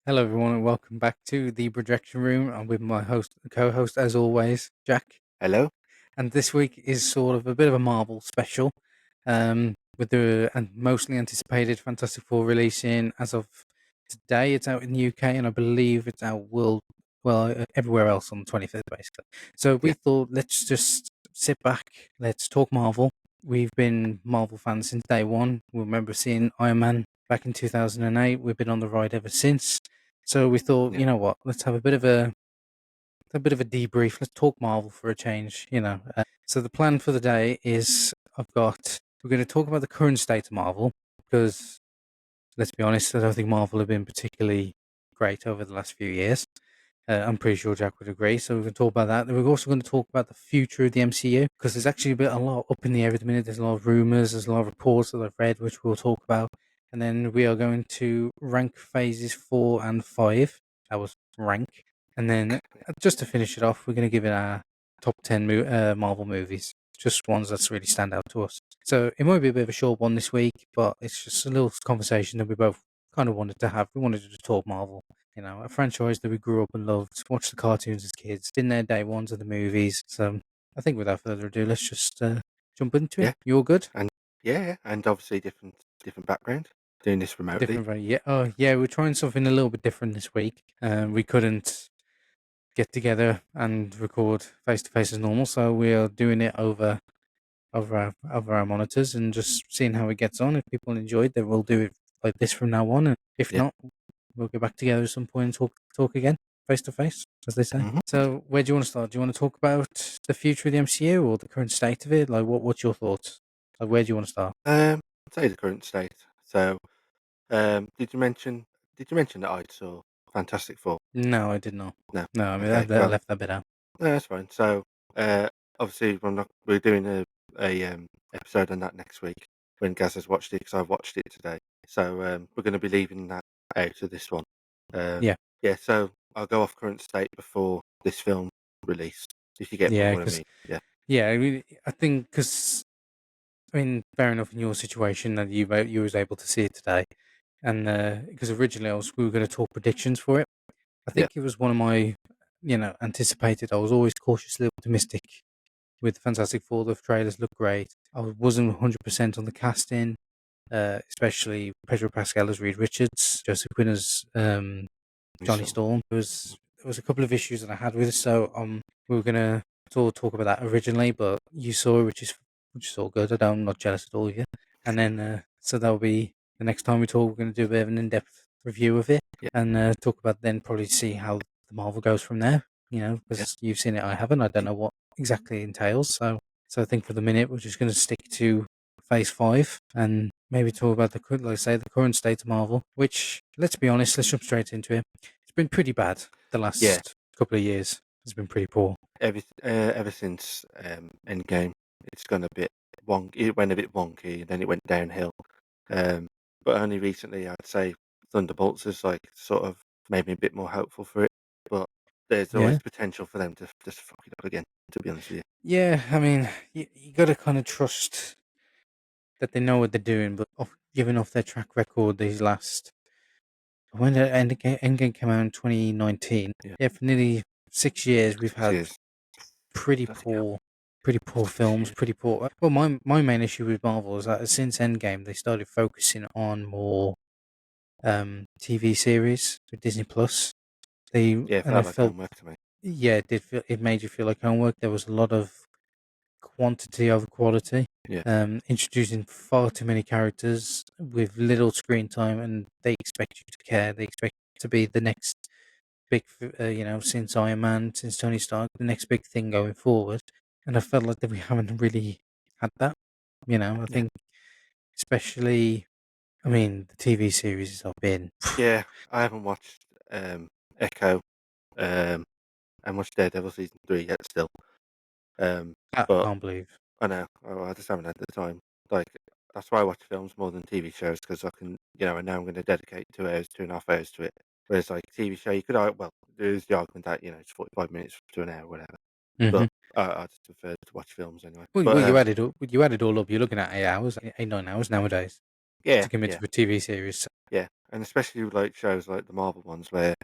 Hello, everyone, and welcome back to the Brojection Room. I'm with my co-host, as always, Jack. Hello? And this week is sort of a bit of a Marvel special, with the and mostly anticipated Fantastic Four releasing as of today. It's out in the UK, and I believe it's out everywhere else on the 25th, basically. So we Yeah, thought, let's just sit back, let's talk Marvel. We've been Marvel fans since day one. We remember seeing Iron Man back in 2008. We've been on the ride ever since. So we thought, yeah, you know what? Let's have a bit of a debrief. Let's talk Marvel for a change. So the plan for the day is we're going to talk about the current state of Marvel because let's be honest, I don't think Marvel have been particularly great over the last few years. I'm pretty sure Jack would agree. So we're going to talk about that. Then we're also going to talk about the future of the MCU because there's actually a lot up in the air at the minute. There's a lot of rumors, there's a lot of reports that I've read, which we'll talk about. And then we are going to rank phases 4 and 5. That was rank. And then just to finish it off, we're going to give it our top 10 Marvel movies, just ones that really stand out to us. So it might be a bit of a short one this week, but it's just a little conversation that we both kind of wanted to have. We wanted to just talk Marvel, a franchise that we grew up and loved, watched the cartoons as kids, been there day ones of the movies. So I think without further ado, let's just jump into it. yeah, You all good? and yeah, and obviously different background. Doing this remotely. Different, very yeah. Oh, yeah. We're trying something a little bit different this week. We couldn't get together and record face to face as normal, so we are doing it over our monitors and just seeing how it gets on. If people enjoy it, then we'll do it like this from now on. And if Yeah. not, we'll get back together at some point and talk again face to face, as they say. hmm So, where do you want to start? Do you want to talk about the future of the MCU or the current state of it? Like, what's your thoughts? Like, where do you want to start? I'd say the current state. So, did you mention that I saw Fantastic Four? No, I did not. No. No, I mean, Okay. I Well, left that bit out. no, that's fine. So, obviously, we're doing a episode on that next week when Gaz has watched it because I've watched it today. So, we're going to be leaving that out of this one. Um, Yeah, yeah. So I'll go off current state before this film release. If you get yeah, what I because mean. Yeah. yeah, I think because I mean, fair enough in your situation that you was able to see it today, and because originally we were going to talk predictions for it. I Yeah. think it was one of my, anticipated. I was always cautiously optimistic with Fantastic Four. The trailers looked great. I wasn't 100% on the casting, especially Pedro Pascal as Reed Richards, Joseph Quinn as We Johnny saw. Storm. There was a couple of issues that I had with it, so we were gonna talk about that originally, but you saw it, which is all good. I'm not jealous at all of you. And then so that'll be the next time we talk. We're gonna do a bit of an in-depth review of it Yeah. and talk about then probably see how the Marvel goes from there. Yeah. Because you've seen it, I haven't. I don't know what exactly it entails. So I think for the minute we're just gonna stick to Phase 5 and maybe talk about like I say, the current state of Marvel. Which, let's be honest, let's jump straight into it. It's been pretty bad the Yeah. last couple of years. It's been pretty poor. Ever since Endgame, it's gone a bit wonky. It went a bit wonky, then it went downhill. Um, but only recently, I'd say Thunderbolts has like sort of made me a bit more hopeful for it. But there's always Yeah. potential for them to just fuck it up again. To be honest with you. Yeah, I mean, you got to kind of trust that they know what they're doing, but given off their track record these last. When the Endgame came out in 2019, Yeah. yeah, for nearly 6 years, we've Six had years. pretty Bloody hell. poor, pretty poor 6 years. films, pretty poor. Well, my main issue with Marvel is that since Endgame, they started focusing on more TV series with Disney Plus. Yeah, it And I felt like felt, homework to me. yeah, it made you feel like homework. There was a lot of quantity over quality, Yeah. introducing far too many characters with little screen time, and they expect you to care. They expect to be the next big, since Iron Man, since Tony Stark, the next big thing going forward. And I felt like that we haven't really had that. I Yeah. think, especially, I mean, the TV series have been, Yeah. I haven't watched Echo and watched Daredevil season 3 yet still. Um, I but can't believe. I know. I just haven't had the time. Like that's why I watch films more than TV shows because I can, I know I'm going to dedicate 2 hours, 2.5 hours to it. Whereas like TV show, you could, well, there's the argument that it's 45 minutes to an hour, whatever. Hmm. But I just prefer to watch films anyway. Well, But you add it all up. You're looking at 8 hours, 8, 9 hours nowadays yeah, to commit yeah, to a TV series. yeah, and especially with, like, shows like the Marvel ones where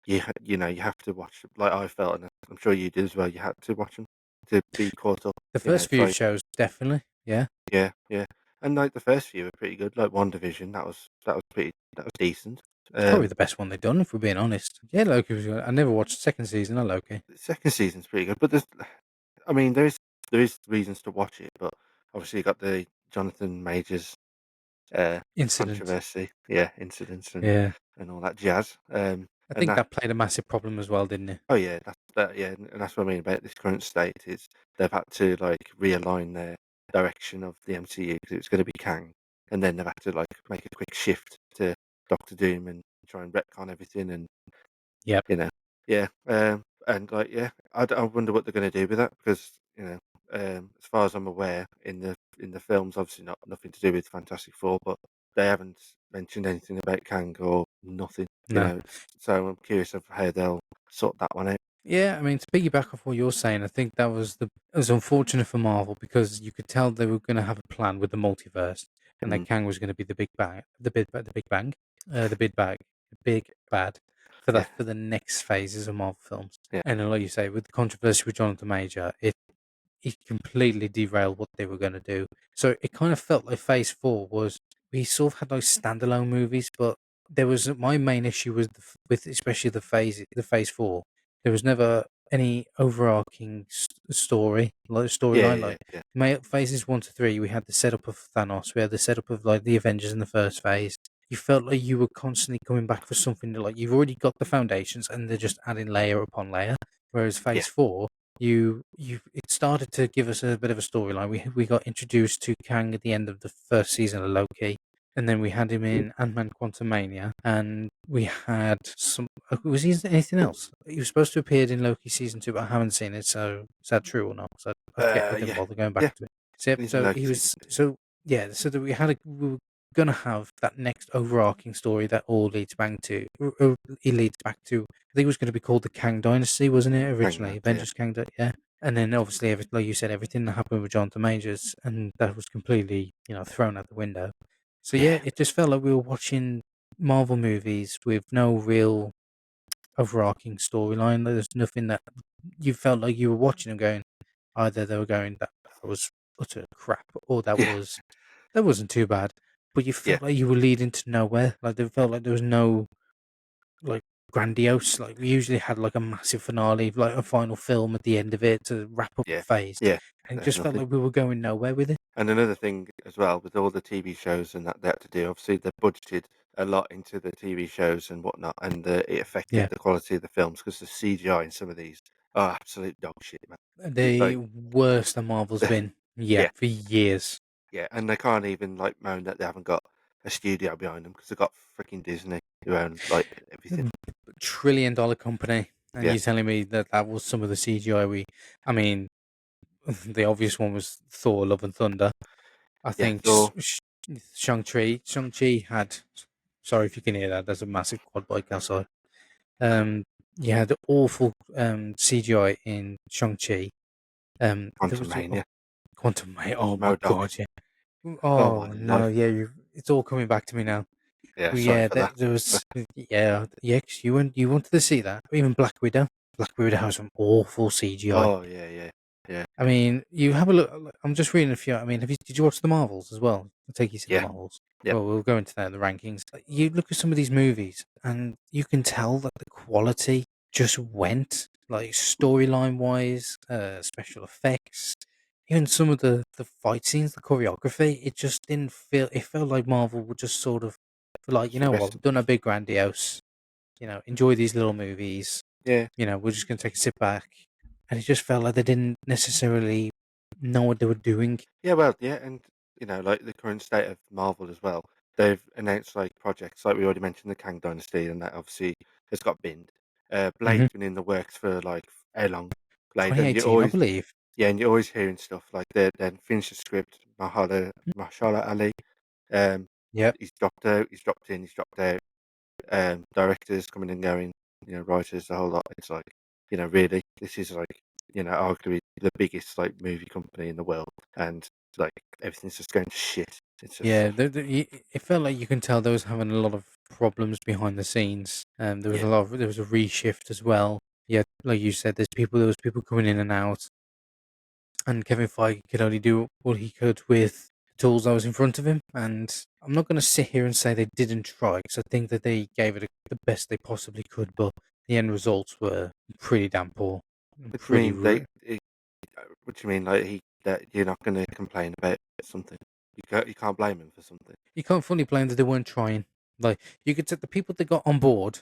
you have to watch like I felt, and I'm sure you did as well, you had to watch them to be caught up, The first it's few like shows, definitely, yeah. yeah, yeah, and, like, the first few were pretty good, like WandaVision, that was decent. It's probably Um, the best one they've done, if we're being honest. Yeah, Loki was good. I never watched the second season of Loki. the second season's pretty good, but I mean, there is reasons to watch it, but obviously you got the Jonathan Majors, Incident. controversy, yeah, incidents Yeah. and all that jazz, I and think that that played a massive problem as well, didn't it? oh yeah, yeah, and that's what I mean about this current state is they've had to like realign their direction of the MCU because it was going to be Kang, and then they've had to like make a quick shift to Doctor Doom and try and retcon everything, and Yep. you know, yeah, and like yeah, I wonder what they're going to do with that because as far as I'm aware, in the films, obviously nothing to do with Fantastic Four, but they haven't mentioned anything about Kang or nothing, No. So I'm curious of how they'll sort that one out. Yeah, I mean, to piggyback off what you're saying, I think that was it was unfortunate for Marvel because you could tell they were going to have a plan with the multiverse, and that Mm, Kang was going to be the big bang, the big bang, the big bag, the big bad yeah, for the next phases of Marvel films. yeah, And then, like you say, with the controversy with Jonathan Major, it completely derailed what they were going to do. So it kind of felt like Phase Four was we sort of had like standalone movies, but there was my main issue was with especially the Phase Four. There was never any overarching story like yeah, storyline yeah, like. yeah, Phases 1 to 3, we had the setup of Thanos. We had the setup of like the Avengers in the first phase. You felt like you were constantly coming back for something that, like you've already got the foundations, and they're just adding layer upon layer. Whereas yeah, Phase Four, it started to give us a bit of a storyline. We got introduced to Kang at the end of the first season of Loki, and then we had him in Ant-Man Quantumania, and we had some. Was he in anything else? He was supposed to appear in Loki season 2, but I haven't seen it. So is that true or not? So I forget. I didn't yeah, bother going back yeah. to it. So, He's in so Loki he season was. 2. So yeah. So that we were gonna have that next overarching story that all leads back to. It leads back to. I think it was going to be called the Kang Dynasty, wasn't it originally? Hangman, yeah, Avengers Kang, yeah. And then obviously, like you said, everything that happened with Jonathan Majors, and that was completely, thrown out the window. So yeah, yeah, it just felt like we were watching Marvel movies with no real overarching storyline. There's nothing that you felt like you were watching them going. Either they were going that was utter crap, or yeah, that wasn't too bad. But you yeah, felt like you were leading to nowhere. Like they felt like there was no like grandiose. Like we usually had like a massive finale, like a final film at the end of it to wrap up the yeah, phase, yeah. and it There's just felt nothing. like we were going nowhere with it. And another thing as well with all the TV shows and that they had to do, obviously they budgeted a lot into the TV shows and whatnot, and it affected Yeah, the quality of the films because the CGI in some of these are absolute dog shit, man. It's the like, worst that Marvel's been. Yeah, yeah, for years. yeah, and they can't even like moan that they haven't got a studio behind them because they've got freaking Disney who own like everything. $1 trillion company, and Yeah, you're telling me that that was some of the CGI we. I mean, the obvious one was Thor: Love and Thunder. I yeah, think Thor, Shang-Chi had. Sorry if you can hear that. There's a massive quad bike outside. Um, you had awful CGI in Shang-Chi. There Quantum was Mania, Quantum Mate. Oh my Modoc. god, yeah. Oh my Oh no, life. yeah. It's all coming back to me now. Yeah, Well, sorry yeah, for that. there was. Yeah. 'Cause you wanted to see that. Even Black Widow. Black Widow has some awful CGI. Oh yeah, yeah, yeah, I mean, you have a look. I'm just reading a few. I mean, did you watch the Marvels as well? I'll take you to the yeah, Marvels. yeah. Well, we'll go into that in the rankings. You look at some of these movies, and you can tell that the quality just went, like storyline wise, special effects, even some of the fight scenes, the choreography. It just didn't feel. It felt like Marvel would just sort of feel like, you Just the know rest what, of we've done a big grandiose. Enjoy these little movies. yeah. We're just going to take a sit back. And it just felt like they didn't necessarily know what they were doing. Yeah, well, yeah, and like the current state of Marvel as well. They've announced like projects, like we already mentioned, the Kang Dynasty, and that obviously has got binned. Hmm. Blade's been in the works for like how long? Blade, and you 2018, I always believe. yeah, and you're always hearing stuff like they finished the script. Mahershala Ali, um, Yep. he's dropped out, he's dropped in, he's dropped out. Directors coming and going, writers, the whole lot. It's like, really, this is like, arguably the biggest like movie company in the world, and like everything's just going to shit. It's just Yeah, so it felt like you can tell they was having a lot of problems behind the scenes. There was yeah. there was a reshift as well. Yeah, like you said, there was people coming in and out, and Kevin Feige could only do what he could with the tools that was in front of him. And I'm not going to sit here and say they didn't try, because I think that they gave it the best they possibly could, but the end results were pretty damn poor, and What do you pretty. mean? What do you mean? Like that you're not going to complain about something? You can't blame him for something. You can't fully blame that they weren't trying. Like, you could take the people that got on board.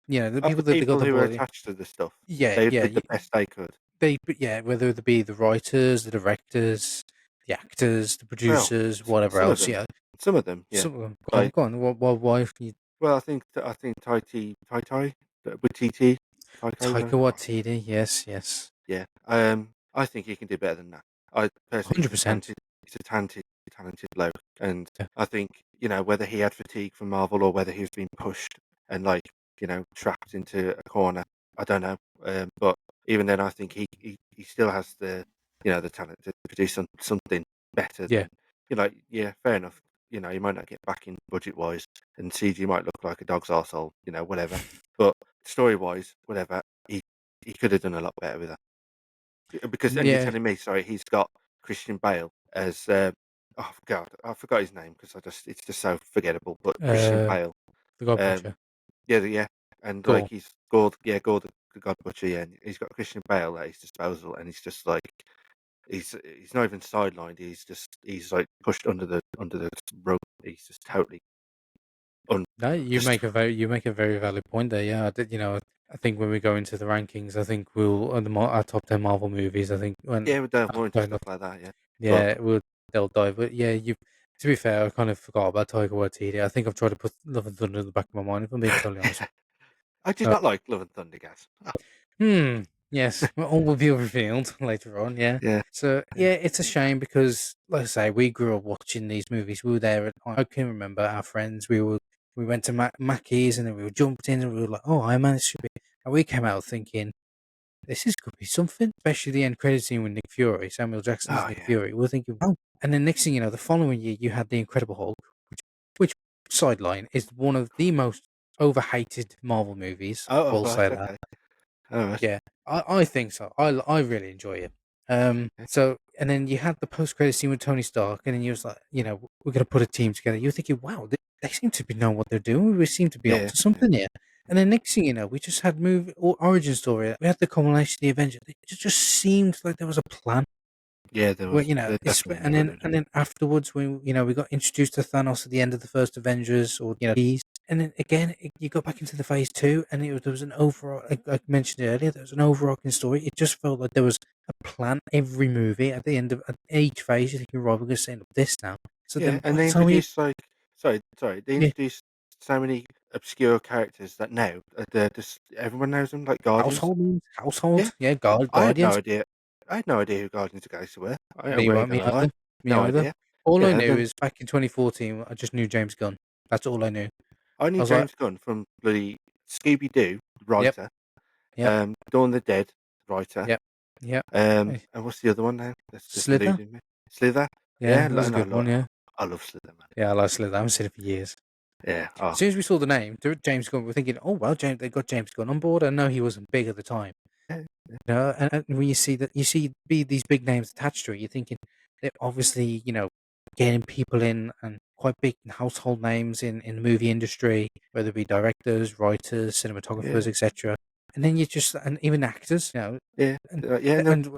The Of people the that they got people on who are board. attached to this stuff, Yeah, they yeah. did the best they could. Whether it be the writers, the directors, the actors, the Well, producers, whatever some of else. them, Yeah, some of them, yeah. some of them. Like, Go on. Why? well, I think Tai with TT Taiko, no, Taika Waititi, yes, yes, yeah. I think he can do better than that. I personally, 100%. he's a talented bloke, and Yeah, I think whether he had fatigue from Marvel or whether he was being pushed and like trapped into a corner, I don't know. But even then, I think he still has the talent to produce something better yeah, than yeah, fair enough. You might not get back in budget wise, and CG might look like a dog's arsehole, whatever. But story wise, whatever, he could have done a lot better with that. Because and you're yeah. telling me, sorry, he's got Christian Bale as oh God, I forgot his name because it's just so forgettable. But Christian Uh, Bale, the God um, Butcher. yeah, and like Gore. he's Gord the God Butcher, yeah, and he's got Christian Bale at his disposal, and he's just like he's not even sidelined. He's like pushed under the rope. He's just totally un No, just you make a very valid point there. Yeah, I think when we go into the rankings, I think we'll our top 10 Marvel movies. I think when yeah, we delve oh, more into sorry, stuff like that, yeah. But yeah, they'll dive. But yeah, you. To be fair, I kind of forgot about Taika Waititi. I think I've tried to put Love and Thunder in the back of my mind, if I'm being totally honest. I did So, not like Love and Thunder, Gas. yes, well, all will be revealed later on. Yeah. Yeah, So yeah. yeah, it's a shame because, like I say, we grew up watching these movies. We were there. I can remember our friends. We went to Mackey's and then we were jumped in and we were like, "Oh, I managed to be." And we came out thinking, "This is could be something." Especially the end credit scene with Nick Fury, Samuel Jackson's Oh Nick yeah. Fury. We are thinking, "Oh!" And then next thing you know, the following year you had the Incredible Hulk, which sideline is one of the most overhated Marvel movies. I Oh, will right, say that. okay. Alright. Yeah, I think so. I really enjoy it. Okay. So and then you had the post credit scene with Tony Stark, and then you was like, we're gonna put a team together. You're thinking, wow, they seem to be knowing what they're doing. We seem to be Yeah, onto yeah. something here. And then next thing you know, we just had movie or origin story. We had the culmination of the Avengers. It just seemed like there was a plan. Yeah, there It's definitely knew and what they then were doing. afterwards when we got introduced to Thanos at the end of the first Avengers, or these, and then again you got back into the phase two, and there was an overall. Like I mentioned it earlier, there was an overarching story. It just felt like there was a plan every movie at the end of at each phase. You're thinking, right, we're going to set up this now. So Yeah, then and by the they time we introduced like sorry, they yeah, introduced so many obscure characters that now they're just everyone knows them, like Guardians. Yeah, I had no Guardians. idea. I had no idea who Guardians of the Galaxy were. I Me, ain't me gonna lie. either. Me No either. idea. All I Yeah, knew then is back in 2014, I just knew James Gunn. That's all I knew. I I knew was like, James Gunn from bloody Scooby Doo yep, writer, yep, Dawn of the Dead writer, yep, yep. and what's the other one now? That's just Slither. eluding me. Slither. Yeah, Yeah, that was a and good one. Yeah. I love Slither, man. Yeah, I like Slither. I haven't seen it for years. Yeah. Oh, As soon as we saw the name, James Gunn, we're thinking, oh well, they got James Gunn on board. I know he wasn't big at the time, yeah, yeah, and when you see these big names attached to it, you're thinking they're obviously getting people in and quite big household names in the movie industry, whether it be directors, writers, cinematographers, yeah, etc. And then you just and even actors, yeah, and yeah. No, and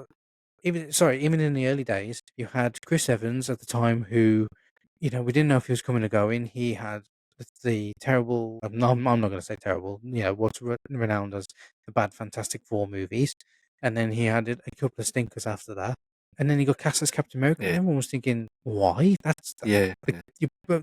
even in the early days, you had Chris Evans at the time who, we didn't know if he was coming or going. He had the terrible, I'm not going to say terrible, what's renowned as the bad Fantastic Four movies. And then he had a couple of stinkers after that. And then he got cast as Captain America, and yeah, everyone was thinking, why? yeah, yeah,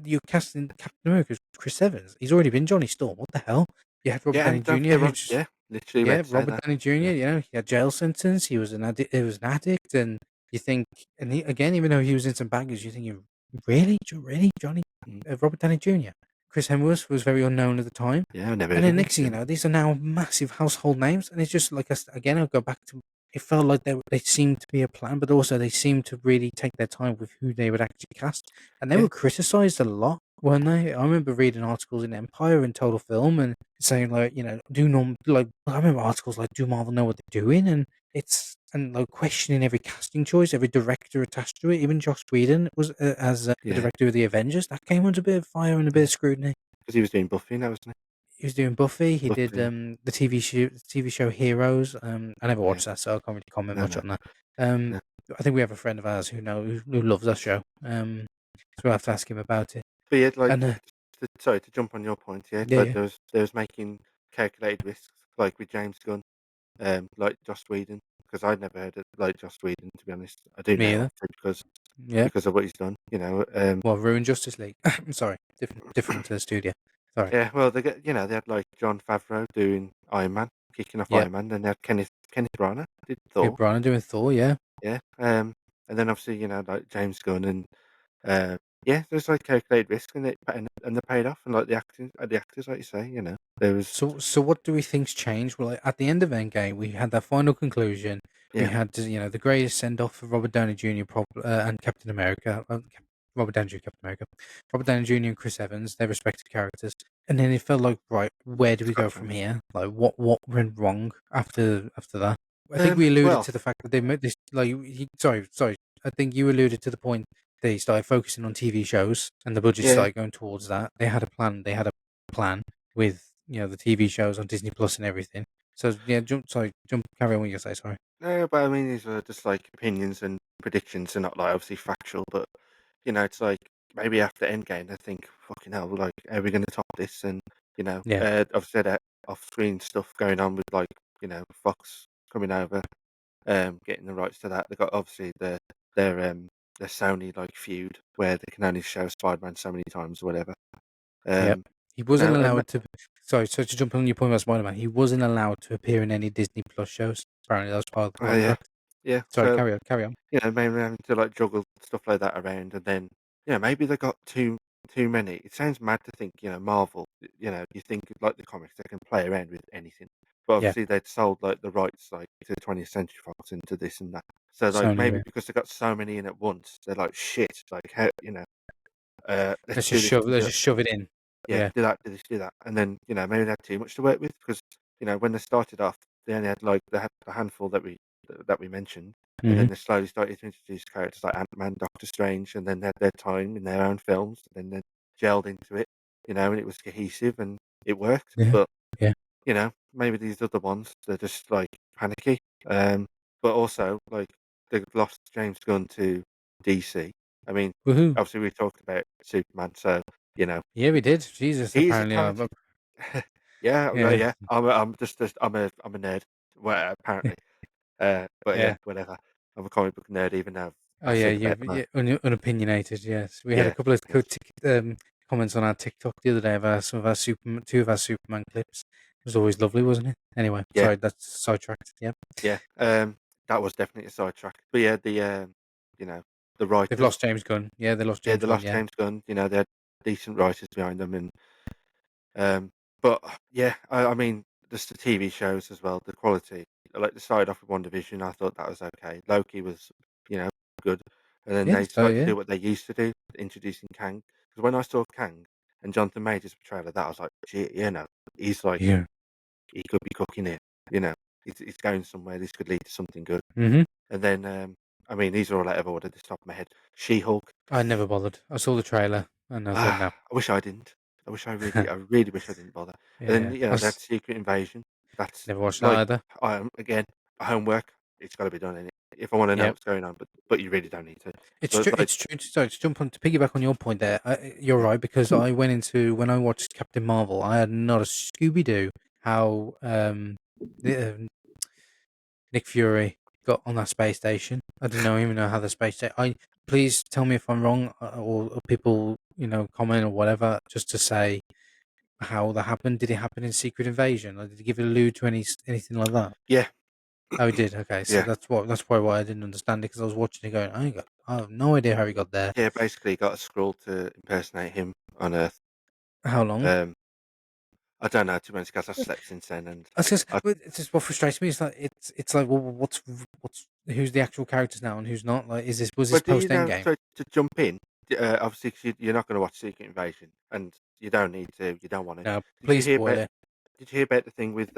You're casting Captain America as Chris Evans. He's already been Johnny Storm. What the hell? You had Robert yeah. Downey And don't Jr., forget, who just yeah, literally yeah, meant to say Robert that. Downey Jr. Yeah, He had jail sentence. He was an addict, and you think, and again, even though he was in some baggage, you're thinking, really, really, Johnny, mm, Robert Downey Jr. Chris Hemsworth was very unknown at the time, yeah. I never and heard then of him. next thing you know, these are now massive household names, and it's just like again, I'll go back to it felt like they seemed to be a plan, but also they seemed to really take their time with who they would actually cast, and they Yeah, were criticized a lot, weren't they? I remember reading articles in Empire and Total Film and saying like, do like I remember articles like, do Marvel know what they're doing? And like questioning every casting choice, every director attached to it. Even Joss Whedon was as the yeah, director of the Avengers. That came under a bit of fire and a bit yeah. of scrutiny. Because he was doing Buffy now, wasn't He was doing Buffy. He he? did Buffy, the TV show Heroes. I never yeah. watched that, so I can't really comment No, much no, on that. Um, no. I think we have a friend of ours who loves that show. So we'll have to ask him about it. But yeah, And like, sorry to jump on your point, yeah, yeah, like yeah, there was making calculated risks, like with James Gunn, like Joss Whedon, because I'd never heard of like Joss Whedon, to be honest. I do me now, either. obviously, Yeah. because of what he's done, you know. Well, ruined Justice League. I'm sorry, different studio. Sorry. Yeah, well, they had like John Favreau doing Iron Man, kicking off Yep. Iron Man, then they had Kenneth Branagh did Yeah, Thor, Brian doing Thor. Yeah. yeah, and then obviously like James Gunn and yeah, there's like calculated risk and they paid off and like the actors like you say, there was So what do we think's changed? Well, like, at the end of Endgame, we had that final conclusion. We yeah, had the greatest send off for Robert Downey Jr. And Captain America. Robert Downey Jr. Captain America. Robert Downey Jr. and Chris Evans, their respective characters. And then it felt like, right, where do we Scott go from Jones. here? Like, what went wrong after that? I think we alluded Well, to the fact that they made this. Like, sorry. I think you alluded to the point they started focusing on TV shows and the budget yeah, started going towards that. They had a plan. They had a plan with the TV shows on Disney Plus and everything. So yeah, carry on what you say. Sorry. no, but I mean these are just like opinions and predictions, and not like obviously factual, but it's like maybe after Endgame, I think, fucking hell, like, are we going to top this? And, Yeah, I've said off screen stuff going on with, like, Fox coming over, getting the rights to that. They've got obviously their, their Sony, like, feud where they can only show Spider Man so many times or whatever. yep. Um, He wasn't and allowed to. Sorry, so to jump on your point about Spider Man, he wasn't allowed to appear in any Disney Plus shows. Apparently, that was part of the yeah, contract. yeah. Sorry, So, carry on, carry on. maybe having to like juggle stuff like that around, and then maybe they got too many. It sounds mad to think, Marvel. You think like the comics, they can play around with anything, but Yeah, obviously they'd sold like the rights like to 20th Century Fox and to this and that. So like Sony. maybe Yeah. because they got so many in at once, they're like shit. Like how let's Let's do just this shove. and do Let's that. just shove it in. Yeah, Yeah. do that, do this, do that, and then maybe they had too much to work with because when they started off, they only had like they had a handful that we mentioned, and Hmm. then they slowly started to introduce characters like Ant Man, Doctor Strange, and then they had their time in their own films, and then they gelled into it, and it was cohesive and it worked. Yeah. But Yeah. maybe these other ones they're just like panicky, but also like they lost James Gunn to DC. I mean, Woohoo! obviously we talked about Superman, so you know Yeah, we did. Jesus, he is a apparently, talented. Yeah, well, yeah, yeah. I'm a nerd. Well, apparently. But yeah, yeah. whatever. I'm a comic book nerd, even though Oh I yeah, said you about my yeah, unopinionated. Yes, we had a yeah, couple of yeah, comments on our TikTok the other day of some of our two of our Superman clips. It was always lovely, wasn't it? Anyway, yeah, sorry, that's sidetracked. Yeah, yeah. That was definitely a sidetrack. But yeah, you know, the they've writers, lost James Gunn. Yeah, they lost yeah, James they Gunn. lost Yeah, James Gunn. They had decent writers behind them, and but yeah, I mean, just the TV shows as well, the quality. Like they started off with One Division, I thought that was okay. Loki was, you know, good, and then yeah, they so started to yeah, do what they used to do, introducing Kang. Because when I saw Kang and Jonathan Majors portrayal of that, I was like, gee, he's like yeah. he could be cooking it. You know, he's going somewhere. This could lead to something good. Mm-hmm. And then, I mean, these are all out of order. This top of my head. She-Hulk. I never bothered. I saw the trailer and I was like, no. I wish I didn't. I really wish I didn't bother. And then, Yeah, I that was Secret Invasion. That's never watched that like, either. again, homework. It's got to be done in it if I want to know Yeah. what's going on. But you really don't need to. It's But true. like, It's true. Sorry, to jump on to piggyback on your point there. You're right because I went into when I watched Captain Marvel. I had not a Scooby Doo how Nick Fury got on that space station. I didn't even know how the space station. I please tell me if I'm wrong or people comment or whatever just to say how that happened. Did it happen in Secret Invasion? Or did he give a allude to anything like that? yeah, Oh, he did. Okay, so yeah, that's probably why I didn't understand it because I was watching it going, I have no idea how he got there. yeah. Basically, got a scroll to impersonate him on Earth. How long? Um, I don't know, to be honest, 'cause I've slept since then, and It's just, I it's just what frustrates me. It's like it's like, well, what's who's the actual characters now and who's not? Like, was this but do you post know, Endgame? so to jump in, obviously, 'cause you're not gonna watch Secret Invasion, and you don't need to, you don't wanna. No, Did you please hear spoil about it. Did you hear about the thing with,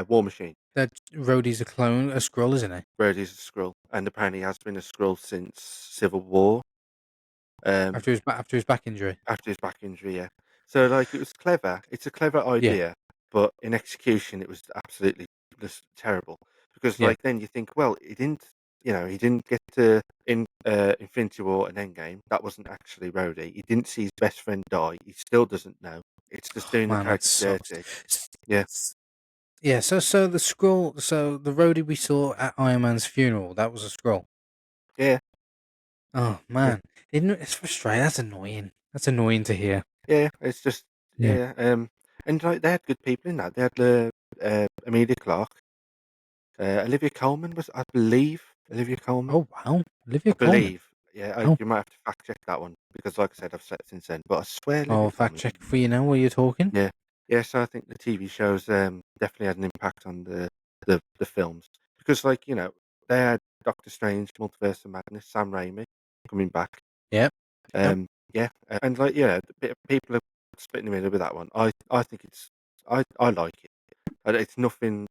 War Machine? That Rhodey's a clone, a scroll, isn't it? Rhodey's a Skrull, and apparently has been a Skrull since Civil War, um, After his back injury. after his back injury, yeah. So, like, it was clever. It's a clever Yeah, idea, but in execution, it was absolutely just terrible. Because, yeah. like, then you think, well, he didn't get to Infinity War and Endgame. That wasn't actually Rhodey. He didn't see his best friend die. He still doesn't know. It's just Oh, doing the man, that character sucks. dirty. Yeah, Yeah, so the scroll, so the Rhodey we saw at Iron Man's funeral, that was a scroll. yeah, Oh yeah, man, it's frustrating. That's annoying. That's annoying to hear. yeah. It's just Yeah. yeah. And like they had good people in that. They had Emilia Clarke, Olivia Colman was, I believe, Olivia Colman. Oh wow, I Olivia Colman. believe. Yeah, Oh, you might have to fact check that one because, like I said, I've slept since then. But I swear, Olivia I'll fact Colman. check for you now while you're talking. Yeah, yeah. So I think the TV shows definitely had an impact on the films because, like they had Doctor Strange, Multiverse of Madness, Sam Raimi coming back. Yep. Yep. Yeah, and like the bit people are splitting the middle with that one. I think I like it. It's nothing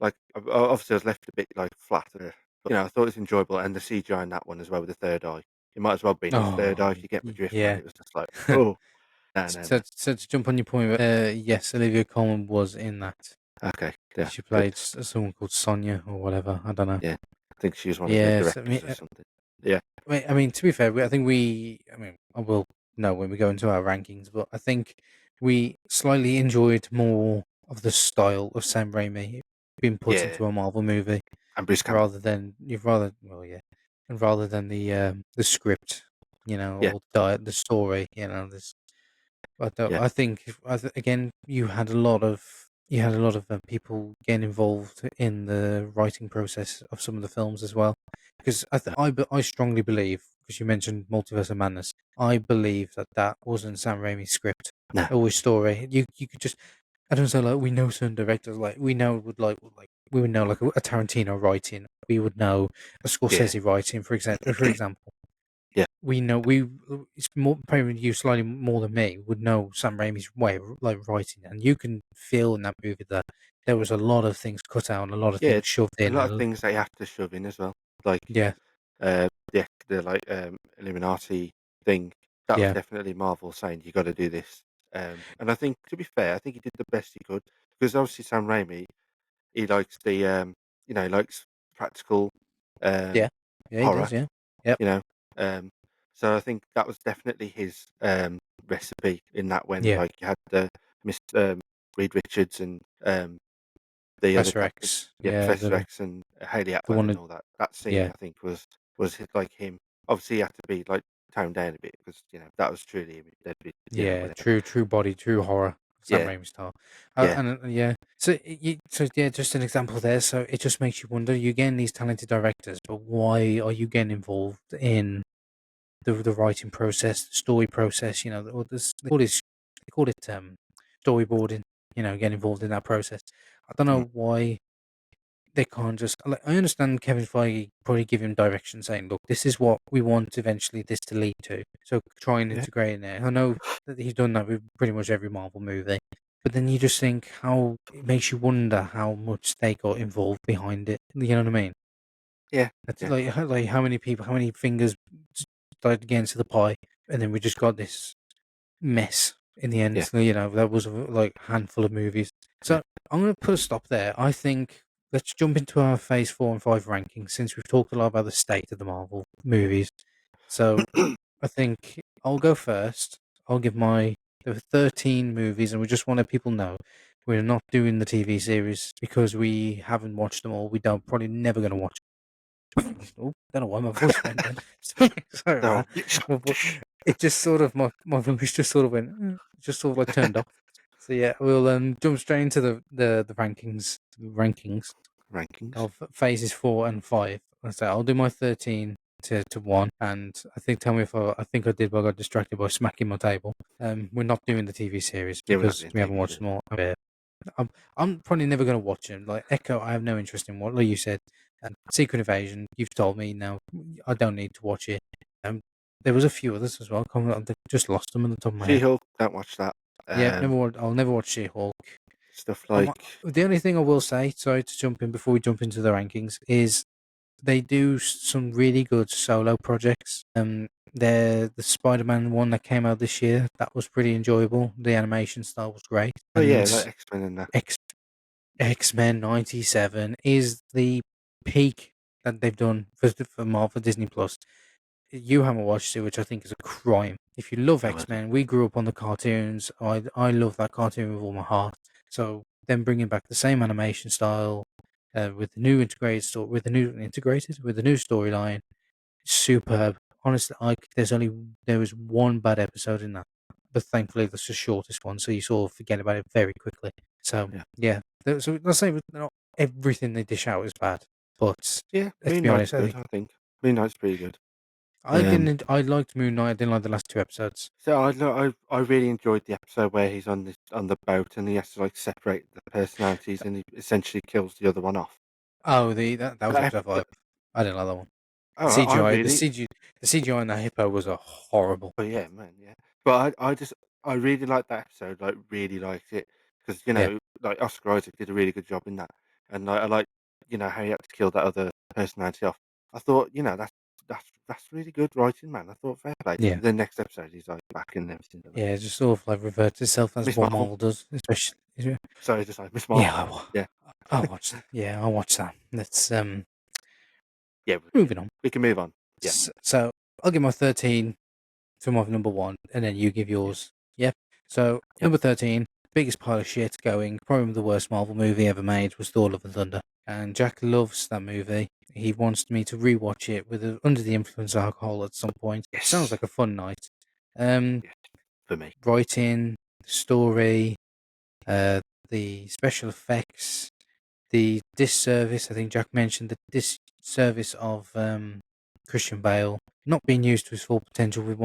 like obviously I was left a bit like flat, but I thought it was enjoyable, and the CGI in that one as well with the third eye. It might as well be his third Oh eye if you get my drift, man. yeah. It was just like, oh no no no. So to jump on your point, yes, Olivia Colman was in that. Okay, yeah, She good. played someone called Sonia or whatever. I don't know. Yeah, I think she was one of the Yes, directors or something. Yeah, I mean, to be fair, I mean, I will know when we go into our rankings, but I think we slightly enjoyed more of the style of Sam Raimi being put yeah, into a Marvel movie and Bruce Campbell. well, yeah, and rather than the script, Yeah, or the story, this. But yeah, I think again, you had a lot of people getting involved in the writing process of some of the films as well. Because I strongly believe, because you mentioned Multiverse of Madness, I believe that wasn't Sam Raimi's script no, or his story. You could just, I don't know, like we know certain directors, like we know we would know like a Tarantino writing, we would know a yeah, Scorsese writing, for example. yeah, It's more probably you slightly more than me would know Sam Raimi's way of like writing, and you can feel in that movie that there was a lot of things cut out and a lot of yeah. things shoved A in. lot of things they have to shove in as well, like Yeah, the like Illuminati thing. That was yeah, definitely Marvel saying you got to do this. And I think, to be fair, I think he did the best he could because obviously Sam Raimi, he likes he likes practical yeah, um, yeah. He horror. does. Yeah, yep, You know, so I think that was definitely his recipe in that when yeah. like you had the Miss Reed Richards and the other Professor captain, X. yeah, Yeah, Professor X and Haley the Atwell one and that all that. That scene yeah, I think like him. Obviously, he had to be like toned down a bit because that was truly him. They'd be, yeah. whatever. True body, true horror. Sam Yeah, Raimi style. yeah, Yeah. So yeah, just an example there. So it just makes you wonder. You getting these talented directors, but why are you getting involved in the writing process, the story process, all this they call it storyboarding, get involved in that process. I don't mm, know why they can't just like I understand Kevin Feige probably give him direction saying, look, this is what we want eventually this to lead to. So try and yeah, integrate in there. I know that he's done that with pretty much every Marvel movie. But then you just think how it makes you wonder how much they got involved behind it. You know what I mean? yeah, That's yeah, like how many people, how many fingers started getting to the pie, and then we just got this mess in the end. yeah, So, that was like a handful of movies. yeah. So I'm going to put a stop there. I think let's jump into our Phase 4 and 5 rankings since we've talked a lot about the state of the Marvel movies. So I think I'll go first. I'll give there were 13 movies, and we just want to let people know we're not doing the TV series because we haven't watched them all. We don't probably never going to watch. Oh, don't know why my voice went then. Sorry No, about that. It just sort of my voice just sort of went, just sort of like turned off. So yeah, we'll jump straight into the rankings rankings. of phases 4 and 5. Like I say I'll do my 13 to one, and I think tell me if I think I did, but I got distracted by smacking my table. We're not doing the TV series Yeah, we're not because doing we haven't TV watched series. them all. I'm probably never going to watch them. Like Echo, I have no interest in what, like you said. Secret Invasion, you've told me now. I don't need to watch it. Um, there was a few others as well. I just lost them on the top of my head. She-Hulk, don't watch that. Yeah, Um, I'll never watch She-Hulk. Stuff like The only thing I will say, sorry to jump in before we jump into the rankings, is they do some really good solo projects. The Spider-Man one that came out this year, that was pretty enjoyable. The animation style was great, oh yeah, and like X-Men and that. X X-Men '97 is the peak that they've done for Marvel Disney Plus. You haven't watched it, which I think is a crime. If you love No, I didn't. X-Men, we grew up on the cartoons. I love that cartoon with all my heart. So then bringing back the same animation style with the new with the new storyline, superb. Honestly, there was one bad episode in that, but thankfully that's the shortest one, so you sort of forget about it very quickly. So Yeah, yeah, so let's say not everything they dish out is bad, but yeah. let's Moon be Knight's honest. I good. think I think Moon Knight's pretty good. Um, I liked Moon Knight. I didn't like the last two episodes. so I really enjoyed the episode where he's on the boat and he has to like separate the personalities and he essentially kills the other one off. Oh, that was That, episode that, 5. I didn't like that one. oh, I really, The CGI in that hippo was a horrible. oh yeah, man, yeah. But I really liked that episode. Like really liked it because Yeah, like Oscar Isaac did a really good job in that, and like, I like how he had to kill that other personality off. I thought that's really good writing, man. I thought fair play. yeah, The next episode he's like back and everything. yeah. It just sort of like reverts itself as Miss what Marvel, Marvel does, especially. sorry, just like Miss Yeah, Marvel. Yeah, I watched. Yeah, I watched that. Let's yeah. moving on. We can move on. Yeah, So I'll give my 13 to my number one, and then you give yeah, yours. Yep. So yep. number 13, biggest pile of shit going. Probably the worst Marvel movie ever made was Thor: Love and Thunder, and Jack loves that movie. He wants me to rewatch it under the influence of alcohol at some point. Sounds Yes, like a fun night. Um, yes, for me. writing, the story, uh, the special effects, the disservice. I think Jack mentioned the disservice of Christian Bale not being used to his full potential with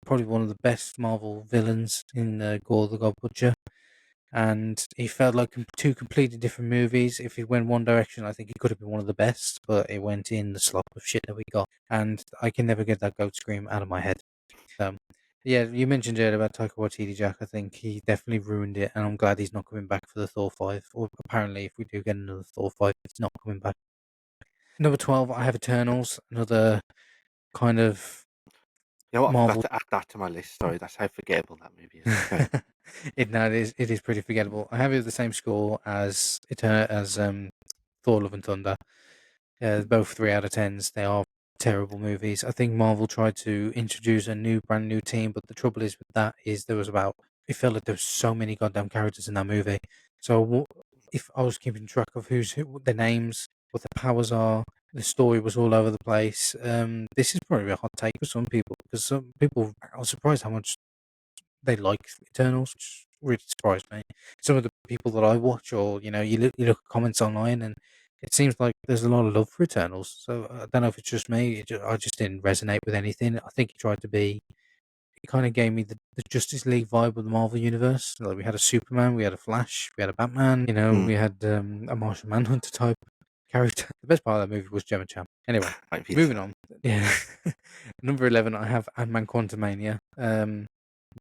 probably one of the best Marvel villains in Gore the God Butcher. And he felt like two completely different movies. If it went one direction, I think it could have been one of the best, but it went in the slop of shit that we got. And I can never get that goat scream out of my head. Um, yeah, you mentioned earlier about Taika Waititi, Jack. I think he definitely ruined it, and I'm glad he's not coming back for the Thor 5. Or apparently, if we do get another Thor 5, it's not coming back. Number 12, I have Eternals, another kind of You know what? I forgot Marvel. to add that to my list. Sorry, that's how forgettable that movie is. Carry on. It is pretty forgettable. I have it at the same score as Thor: Love and Thunder. Both 3 out of 10s. They are terrible movies. I think Marvel tried to introduce a brand new team, but the trouble is with that is it felt like there was so many goddamn characters in that movie. So if I was keeping track of their names, what their powers are, the story was all over the place. This is probably a hot take for some people because some people are surprised how much they like Eternals, which really surprised me. Some of the people that I watch, or you look at comments online, and it seems like there's a lot of love for Eternals. So I don't know if it's just me. I just didn't resonate with anything. I think it tried to be. It kind of gave me the Justice League vibe of the Marvel universe. Like we had a Superman, we had a Flash, we had a Batman. Mm, We had a Martian Manhunter type character. The best part of that movie was Gemma Chan. Anyway, waiting for you to moving say. on. Yeah, number 11, I have Ant-Man Quantumania.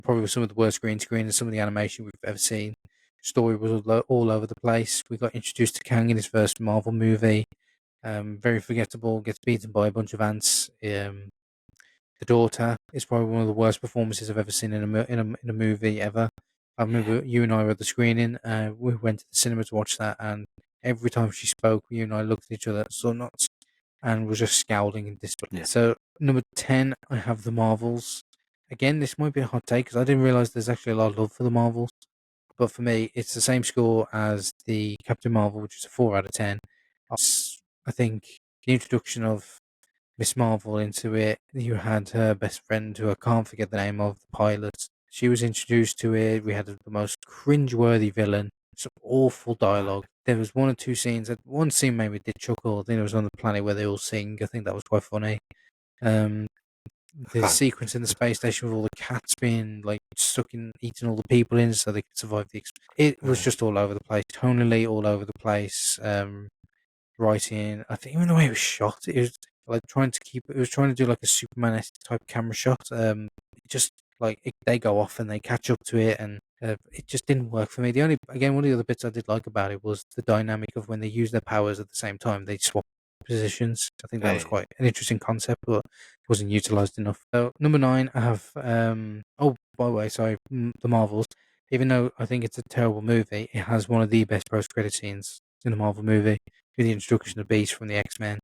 Probably some of the worst green screen and some of the animation we've ever seen. Story was all over the place. We got introduced to Kang in his first Marvel movie. Very forgettable. Gets beaten by a bunch of ants. The daughter is probably one of the worst performances I've ever seen in a movie ever. I Yeah, remember you and I were at the screening. We went to the cinema to watch that, and every time she spoke, you and I looked at each other, so nuts, and was just scowling in disbelief. yeah. So number 10, I have the Marvels. Again, this might be a hot take because I didn't realize there's actually a lot of love for the Marvels. But for me, it's the same score as the Captain Marvel, which is a 4 out of 10. I think the introduction of Miss Marvel into it, you had her best friend, who I can't forget the name of, the pilot. She was introduced to it. We had the most cringe-worthy villain, some awful Right. dialogue. There was one or two scenes. One scene made me did chuckle. I think it was on the planet where they all sing. I think that was quite funny. Um, I the can't. sequence in the space station with all the cats being like stuck in eating all the people in so they could survive it was Uh, just all over the place, tonally all over the place. Writing, I think even the way it was shot, it was like it was trying to do like a Superman type camera shot. It just like they go off and they catch up to it, and it just didn't work for me. The only again one of the other bits I did like about it was the dynamic of when they use their powers at the same time, they swap positions. I think that was hey, quite an interesting concept, but wasn't utilized enough. So number 9, I have oh, by the way, sorry, the Marvels. Even though I think it's a terrible movie, it has one of the best post credit scenes in a Marvel movie with the introduction of Beast from the X Men.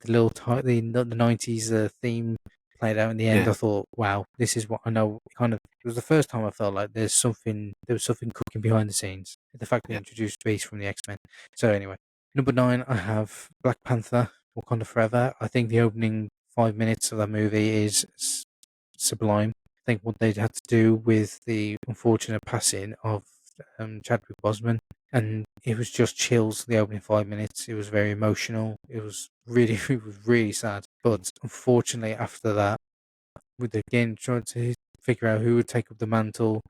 The little the 90s theme played out in the end. yeah, I thought, wow, this is what I know. Kind of, it was the first time I felt like there was something cooking behind the scenes. The fact they yeah, introduced Beast from the X Men. So anyway, number 9, I have Black Panther, Wakanda Forever. I think the opening 5 minutes of that movie is sublime. I think what they had to do with the unfortunate passing of Chadwick Boseman, and it was just chills the opening 5 minutes. It was very emotional. It was really, it was really sad. mm, But unfortunately, after that, with again trying to figure out who would take up the mantle,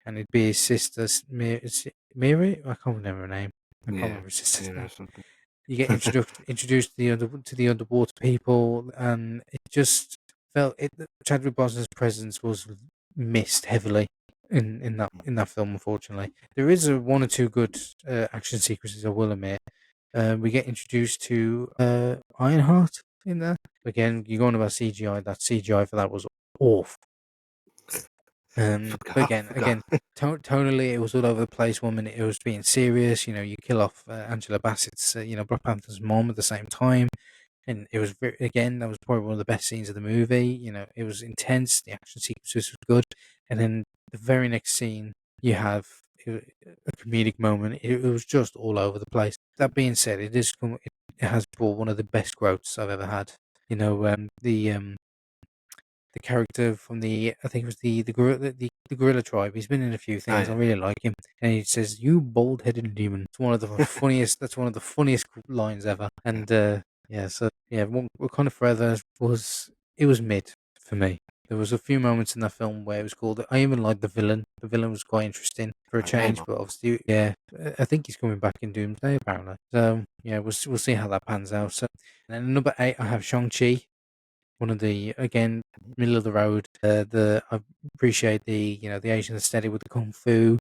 and it'd be his sister, Miri. I can't remember her name. I can't yeah, remember his sister's yeah, name. or something. You get introduced to the underwater people, and it just felt it. Chadwick Boseman's presence was missed heavily in that film. Unfortunately, there is one or two good action sequences. I will admit. We get introduced to Ironheart in there. Again, you're going about CGI. That CGI for that was awful. But Forgot. tonally, it was all over the place. One minute it was being serious. You kill off Angela Bassett's, Black Panther's mom at the same time, and it was again that was probably one of the best scenes of the movie. It was intense. The action sequences was good, and then the very next scene you have a comedic moment. It was just all over the place. That being said, it has brought one of the best growths I've ever had. The character from I think it was the gorilla tribe. He's been in a few Oh things. I yeah, really like him, and he says, "You bald-headed demon." It's one of the funniest. That's one of the funniest lines ever. yeah, And yeah, so yeah, Wakanda Forever was mid for me. There was a few moments in that film where it was cool. I even liked the villain. The villain was quite interesting for a right, name change, on. but obviously, yeah, I think he's coming back in Doomsday apparently. So yeah, we'll see how that pans out. So, and then number 8, I have Shang Chi, one of the again middle of the road. The I appreciate the Asian aesthetic with the kung fu.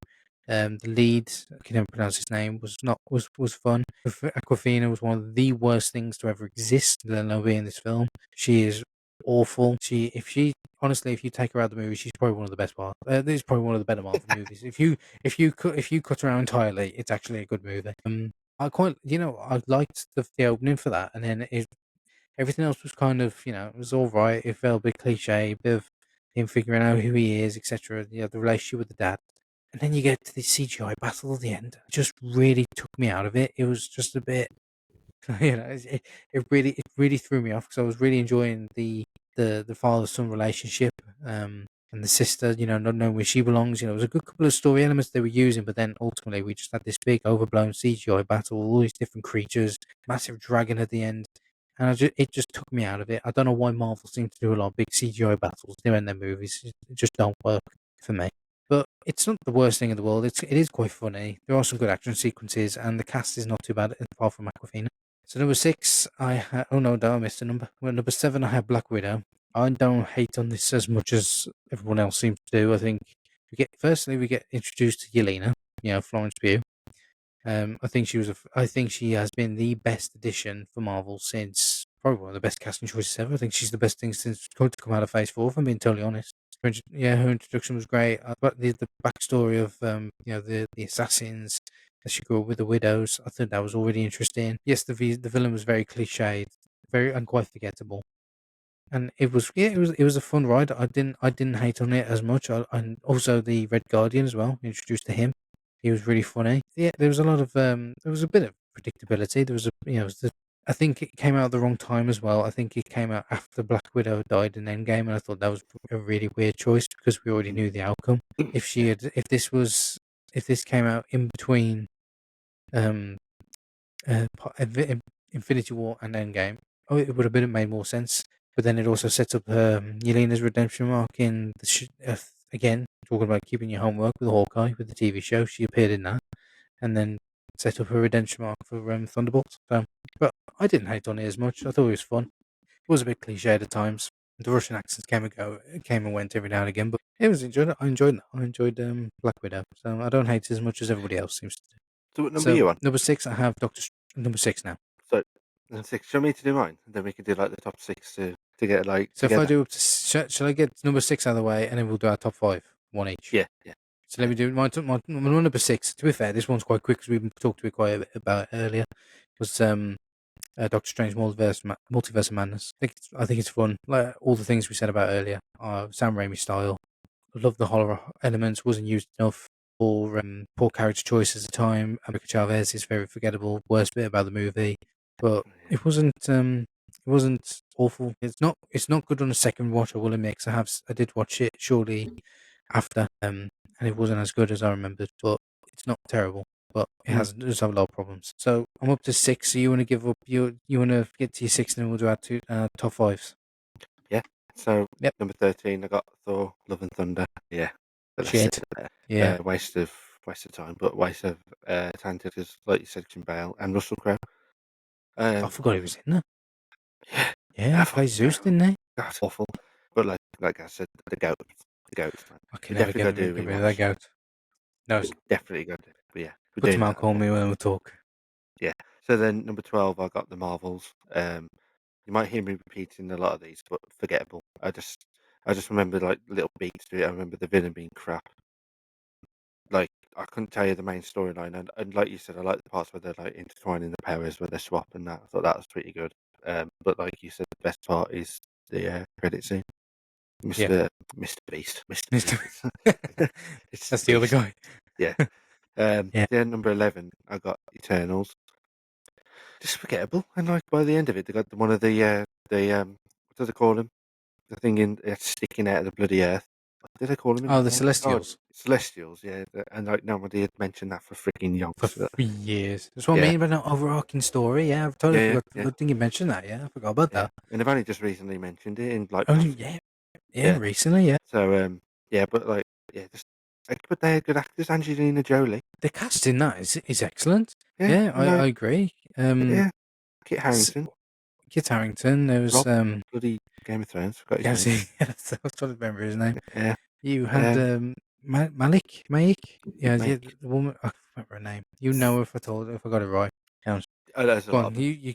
The lead, I can never pronounce his name, was fun. Aquafina was one of the worst things to ever exist. Let alone be in this film. She is awful. Honestly, if you take her out of the movie, she's probably one of the best parts. This is probably one of the better Marvel movies. If you cut her out entirely, it's actually a good movie. I liked the opening for that, and then everything else was kind of, it was all right. It felt a bit cliche, a bit of him figuring out who he is, etc. The relationship with the dad. And then you get to the CGI battle at the end. It just really took me out of it. It was just a bit, it really threw me off because I was really enjoying the father son relationship, and the sister, not knowing where she belongs. It was a good couple of story elements they were using, but then ultimately we just had this big overblown CGI battle, all these different creatures, massive dragon at the end, and it just took me out of it. I don't know why Marvel seems to do a lot of big CGI battles during their movies. It just don't work for me. But it's not the worst thing in the world. It is quite funny. There are some good action sequences, and the cast is not too bad apart from Aquafina. So number 6, oh no, I missed a number. Well, number 7, I have Black Widow. I don't hate on this as much as everyone else seems to do. I think we get introduced to Yelena, Florence Pugh. I think she has been the best addition for Marvel since probably one of the best casting choices ever. I think she's the best thing since to come out of Phase 4. If I'm being totally honest. Her introduction was great. But the backstory of the assassins as she grew up with the widows, I thought that was already interesting. Yes, the villain was very cliched, very and quite forgettable. And it was a fun ride. I didn't hate on it as much. And also the Red Guardian as well. Introduced to him, he was really funny. Yeah, there was a lot of there was a bit of predictability. There was I think it came out at the wrong time as well. I think it came out after Black Widow died in Endgame, and I thought that was a really weird choice because we already knew the outcome. Yeah, If this came out in between um Infinity War and Endgame, it would have meen made more sense. But then it also sets up Yelena's redemption arc in again, talking about keeping your homework with Hawkeye with the TV show. She appeared in that, and then set up her redemption arc for Thunderbolts. So, but I didn't hate on it as much. I thought it was fun. It was a bit cliched at times. The Russian accents came and went every now and again, but it was enjoyed. I enjoyed it. I enjoyed Black Widow, so I don't hate it as much as everybody else seems to do. So what number are So you on? number six, I have Number six now. So number 6. Do you want me to do mine? And then we can do like the top 6 to get like So if I together. do up to, shall I get number six out of the way, and then we'll do our top five, one each. Yeah, yeah. So let me do my number six. To be fair, this one's quite quick because we talked to it quite a bit about it earlier. Was Doctor Strange Multiverse of Madness. I think it's fun. Like all the things we said about earlier. Sam Raimi style. I love the horror elements. Wasn't used enough. Or poor character choices at the time. America Chavez is very forgettable. Worst bit about the movie, but Yeah. it wasn't awful. It's not good on a second watch. I will admit, 'cause I did watch it shortly after, and it wasn't as good as I remembered. But it's not terrible. But it does have a lot of problems. So I'm up to six. So you want to give up? You want to get to your six, and then we'll do our two top fives. Yeah. So Yep. number 13, I got Thor: Love and Thunder. Yeah, the less said Shit. the Yeah. better. Waste of time, but waste of talented as like you said, Christian Bale and Russell Crowe. I Um, forgot he was in there. yeah, Yeah, I he fucking plays Zeus, didn't he? that's awful. But like I said, the goats, man. I can We never definitely got to do get a rid of that rewatch. goat. No, Definitely got to. But yeah, we're put doing him out, that. call me when we talk. Yeah. So then number 12, I got the Marvels. You might hear me repeating a lot of these, but forgettable. I just remember like little beats to it. I remember the villain being crap. Like I couldn't tell you the main storyline, and like you said, I like the parts where they're like intertwining the powers, where they swap and that. I thought that was pretty good. But like you said, the best part is the credit scene. Yeah. Mr. Beast, Mr. Mr. Beast. It's the That's the other Beast. guy. Yeah. Yeah. Then number 11, I got Eternals. Just forgettable. And like by the end of it, they got one of the what do they call them? The thing sticking out of the bloody earth. What did they call them in Oh, that the game? Oh, Celestials Celestials. Yeah, and like nobody had mentioned that for freaking for yonks. 3 years. That's what I Yeah, mean about an overarching story. Yeah, I've totally yeah, yeah, forgot. I yeah, think you mentioned that. Yeah, I forgot about yeah. that. And they've only just recently mentioned it in like Only, passing. yeah, yeah, Yeah. recently, yeah. So yeah, but like yeah, just but they're good actors. Angelina Jolie. The cast in that is excellent. Yeah, Yeah, and I like agree. yeah, Kit S- Harington, Kit Harington. There was Rob from bloody Game of Thrones. Forgot his yeah, name. I was trying to remember his name. Yeah. You had Um, Malik. Yeah, yeah, Mike. the woman. I can't remember her name. You know if I got it right. Yeah, There's a go lot on. of them. You.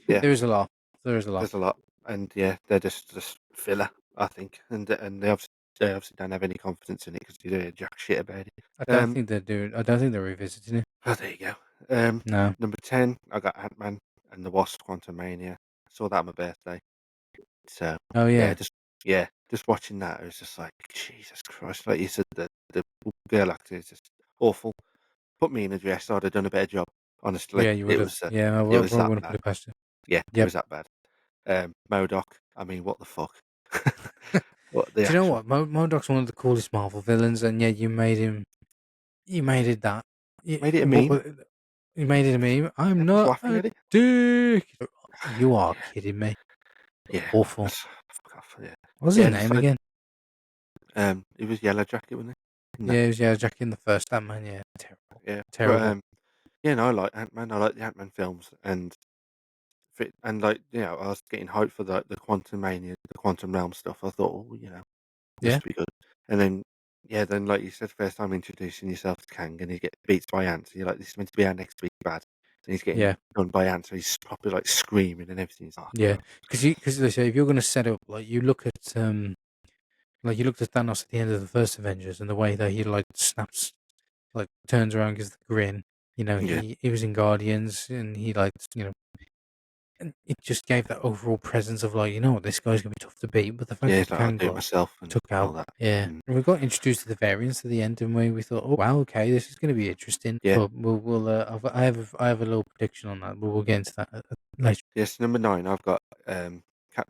Yeah. There is a lot. There is a lot. There's a lot, and yeah, they're just filler, I think, and they obviously don't have any confidence in it because they do jack shit about it. I don't think they're revisiting it. Oh, there you go. No. Number 10, I got Ant-Man and the Wasp: Quantumania. Saw that on my birthday, so Oh yeah, yeah. just watching that, it was just like Jesus Christ, like you said, the girl actor is just awful. Put me in a dress, I'd have done a better job. Honestly, Yeah, you would have. Yeah, I it was probably that wouldn't put bad. it past you. Yeah, it Yep. was that bad. Modoc, I mean, what the fuck? Do What the you know actual what? Modoc's one of the coolest Marvel villains, and yet you made him. You made it that. made it a meme? You made it a meme. I'm Everyone's not laughing a at it. dick. You are Yeah, kidding me. yeah. Awful. Fuck off. Yeah, What's yeah. his And just name like again? it was Yellow Jacket, wasn't it? No, Yeah, it was yeah, Jack in the first Ant-Man. Yeah, terrible, yeah. But terrible. yeah, no, I like Ant Man. I like the Ant Man films, and like I was getting hyped for the Quantum Mania, the Quantum Realm stuff. I thought, oh, Yeah, must be good. And then yeah, then like you said, first time introducing yourself to Kang, and he gets beat by ants. You're like, this is meant to be our next big bad, and he's getting yeah, done by ants. So he's probably like screaming and everything. He's like, yeah. oh, Because they say if you're going to set up like you looked at Thanos at the end of the first Avengers and the way that he like snaps, like turns around, gives the grin. yeah, He was in Guardians and he like and it just gave that overall presence of like what, this guy's gonna be tough to beat. But the fact yeah. that He's like, I'll Kang do it got myself took and all out, that. yeah, Mm. and we got introduced to the variants at the end, and we thought, oh wow, okay, this is gonna be interesting. Yeah. But I have a little prediction on that, but we'll get into that later. Yes, number 9, I've got Captain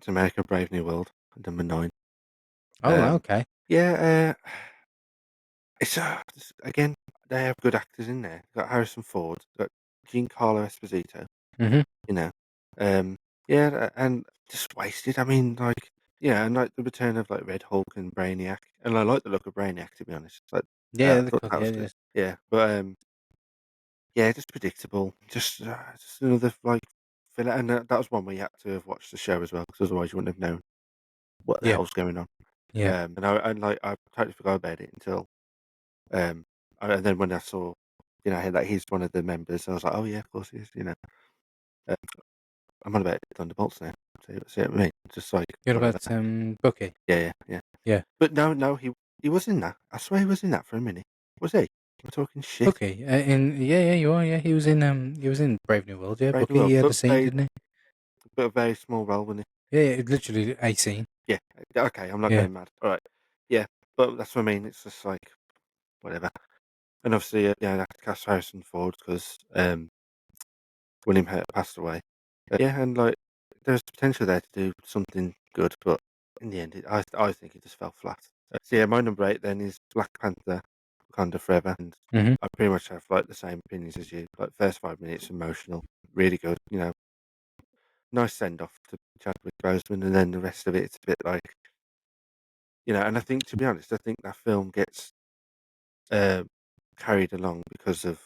America: Brave New World. Number 9. Oh wow, Um, okay. yeah, again, they have good actors in there. Got Harrison Ford, got Giancarlo Esposito. Mhm. You know, um, Yeah, and just wasted. I mean, like, yeah, and like the return of like Red Hulk and Brainiac, and I like the look of Brainiac to be honest. Like, Yeah, I the thought that yeah, was good. yeah. Yeah, but yeah, just predictable. Just another like filler, and that was one where you had to have watched the show as well, because otherwise you wouldn't have known what the Yeah, hell's going on. yeah. And like I totally forgot about it until um, and then when I saw, that he's one of the members, I was like, oh yeah, of course he is. Um, I'm on about Thunderbolts now. See what I mean? Just like What whatever. about Bucky? Yeah. Yeah, But no, he was in that. I swear he was in that for a minute. Was he? I'm talking shit. Bucky. Yeah, you are. Yeah, he was in Brave New World. Yeah, Brave New Bucky. World, He had a scene, didn't he? but a very small role, wasn't Yeah, yeah, literally a scene. he? Yeah. Okay, I'm not Yeah. going mad. All right. Yeah, but that's what I mean. It's just like whatever. And obviously, yeah, I have to cast Harrison Ford because William Hurt passed away. Yeah, and like there's potential there to do something good, but in the end, I think it just fell flat. So yeah, my number 8 then is Black Panther, Wakanda Forever, and Hmm. I pretty much have like the same opinions as you. Like first 5 minutes emotional, really good. Nice send off to Chadwick Boseman, and then the rest of it's a bit like and I think to be honest, I think that film gets uh, carried along because of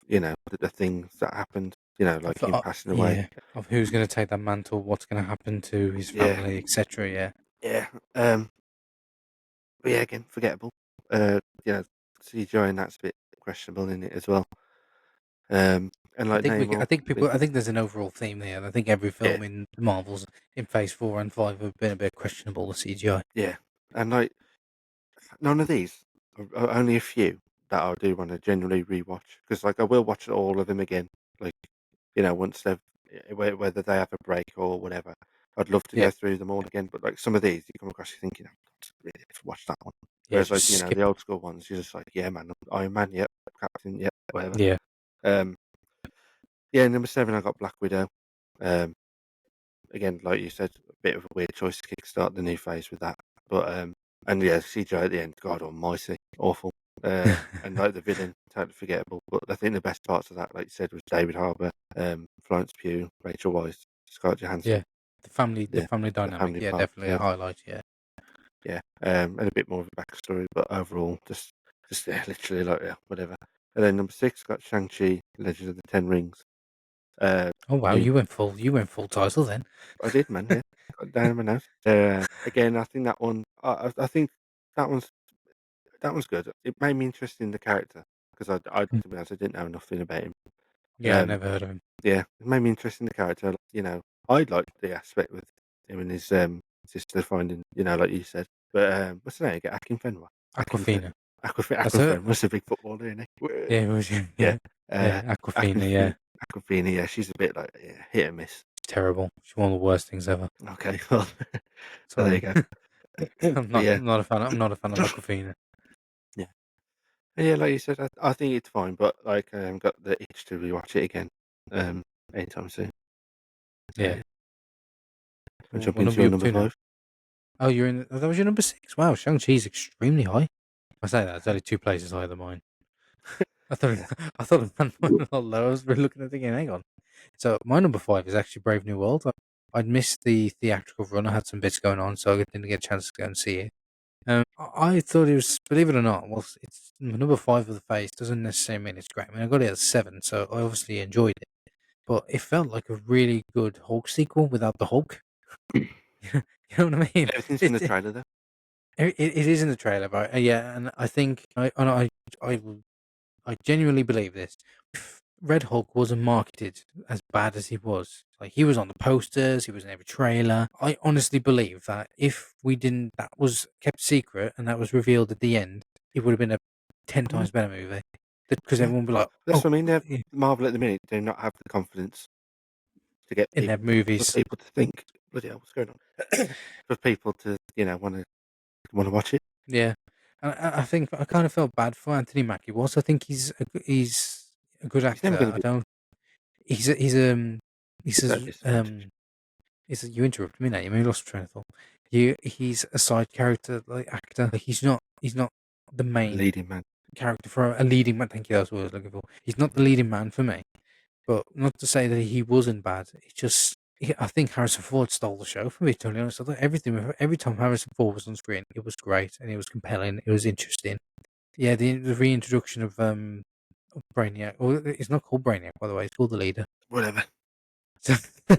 the things that happened. Like him passing away. Yeah, of who's going to take that mantle, what's going to happen to his Yeah, family, etc. Yeah, yeah. But yeah, again, forgettable. CGI and that's a bit questionable in it as well. And like Namor, I think there's an overall theme there. And I think every yeah, film in the Marvels in Phase 4 and 5 have been a bit questionable. The CGI. yeah, and like none of these, only a few that I do want to genuinely rewatch because like I will watch all of them again. Like once they've whether they have a break or whatever. I'd love to Yeah, go through them all again, but like some of these, you come across, you thinking, "Oh, God, really have to watch that one." yeah, Whereas like just skip the them. old school ones, you're just like, "Yeah, man, Iron Man, yep, Captain, yep, whatever." Yeah, Um, yeah, number 7, I got Black Widow. Um, Again, like you said, a bit of a weird choice to kickstart the new phase with that. But and yeah, CGI at the end, God Almighty, awful. And like the villain, totally forgettable. But I think the best parts of that, like you said, was David Harbour, Florence Pugh, Rachel Weisz, Scarlett Johansson. yeah. The Yeah, family the dynamic. family Yeah, part. definitely a Yeah, highlight. Yeah. yeah. And a bit more of a backstory, but overall, just yeah, literally like yeah, whatever. And then number 6 got Shang Chi, Legend of the Ten Rings. Oh wow, New you went full title then. I did, man. Yeah, got it down in my notes. Again, I think that one. I think that one's good. It made me interested in the character because Mm. to be honest, I didn't know nothing about him. Yeah, I Um, never heard of him. yeah, it made me interested in the character. I liked the aspect with him and his sister finding, like you said. But what's her name again? Akin Fenwa. Akin Fen. Aquafina. That's Akin it. Fen was a big footballer, isn't he? Yeah, it was. Yeah. Yeah, Uh, yeah. Aquafina. Akin Yeah, Aquafina. Yeah, she's a bit like hit and miss. terrible. She's one of the worst things ever. Okay, well, so there you Sorry, go. But yeah, I'm not a fan. I'm not a fan of Aquafina. yeah. Yeah, like you said, I think it's fine, but like I haven't got the itch to rewatch it again um, anytime soon. So Yeah. yeah, I'll Well, jump what into number are your you up number to now? 5. Oh, that was your number 6. Wow, Shang-Chi's extremely high. I say that, it's only 2 places higher than mine. I thought Yeah. I thought it went a lot lower. I was really looking at it again. Hang on. So my number 5 is actually Brave New World. I'd missed the theatrical run. I had some bits going on, so I didn't get a chance to go and see it. I thought it was, believe it or not, well, it's number 5 of the phase. Doesn't necessarily mean it's great. I mean, I got it at 7, so I obviously enjoyed it. But it felt like a really good Hulk sequel without the Hulk. You know what I mean? Everything's in the It, trailer though. it is in the trailer, but yeah, and I think I I genuinely believe this. If Red Hulk wasn't marketed as bad as he was, like he was on the posters, he was in every trailer. I honestly believe that if we didn't, that was kept secret and that was revealed at the end, it would have been a 10 times better movie. Because Yeah, everyone would be well, like, that's "Oh, what I mean. yeah," Marvel at the minute do not have the confidence to get in their for movies, people to think, bloody hell, what's going on? For people to want to watch it. yeah. And I think I kind of felt bad for Anthony Mackie. Was I think he's a good He's never actor. going to I be. don't. He's So a, disadvantage. you interrupted me now. You made me lost train of thought. He's a side character, like actor. Like he's not the main Leading man. character for a leading man. Thank you. That's what I was looking for. He's not the leading man for me. But not to say that he wasn't bad. It's just I think Harrison Ford stole the show, for me, to be honest. I thought every time Harrison Ford was on screen, it was great and it was compelling. It was interesting. Yeah, the reintroduction of Brainiac. Well, it's not called Brainiac, by the way. It's called the Leader. Whatever. So, I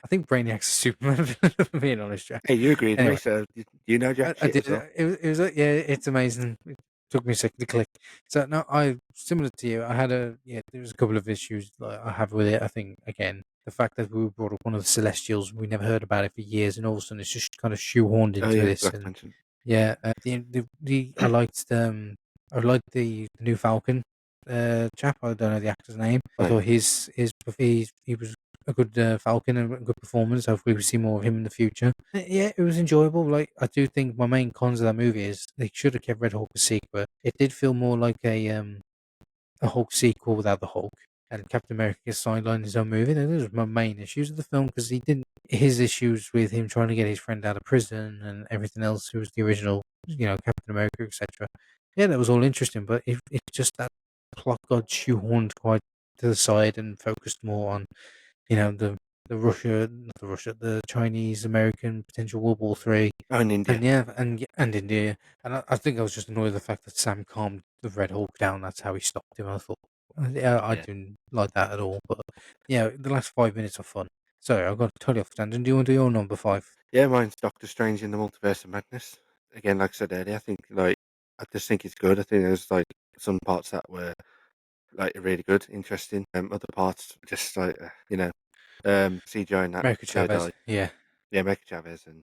think Brainiac's Superman. For being honest, Jack. Hey, you agreed with me, Anyway, so you know jack I shit did. as well. It was yeah. It's amazing. It took me a second to click. So no, I similar to you. I had there was a couple of issues that I have with it. I think again the fact that we brought up one of the Celestials, we never heard about it for years, and all of a sudden it's just kind of shoehorned Oh into yeah, this. forgot to And mention. yeah, I liked the new Falcon chap. I don't know the actor's name. I Oh yeah, thought he was a good Falcon and a good performance. Hopefully we see more of him in the future. Yeah, it was enjoyable. Like I do think my main cons of that movie is they should have kept Red Hulk a secret. It did feel more like a Hulk sequel without the Hulk, and Captain America gets sidelined in his own movie. Those was my main issues of the film because he didn't his issues with him trying to get his friend out of prison and everything else, who was the original, Captain America, etc. Yeah, that was all interesting, but it just that plot got shoehorned quite to the side and focused more on the Russia, not the Russia, the Chinese American potential World War Three, oh in India. and yeah, and India. And I think I was just annoyed at the fact that Sam calmed the Red Hulk down. That's how he stopped him. I thought, yeah, I Yeah, didn't like that at all. But yeah, the last 5 minutes are fun. Sorry, I got totally off tangent. Do you want to do your number five? yeah. Mine's Doctor Strange in the Multiverse of Madness. Again, like I said earlier, I think I just think it's good. I think there's like some parts that were like really good, interesting. Other parts just like CGI in that America third Chavez. eye. Yeah. Yeah, America Chavez and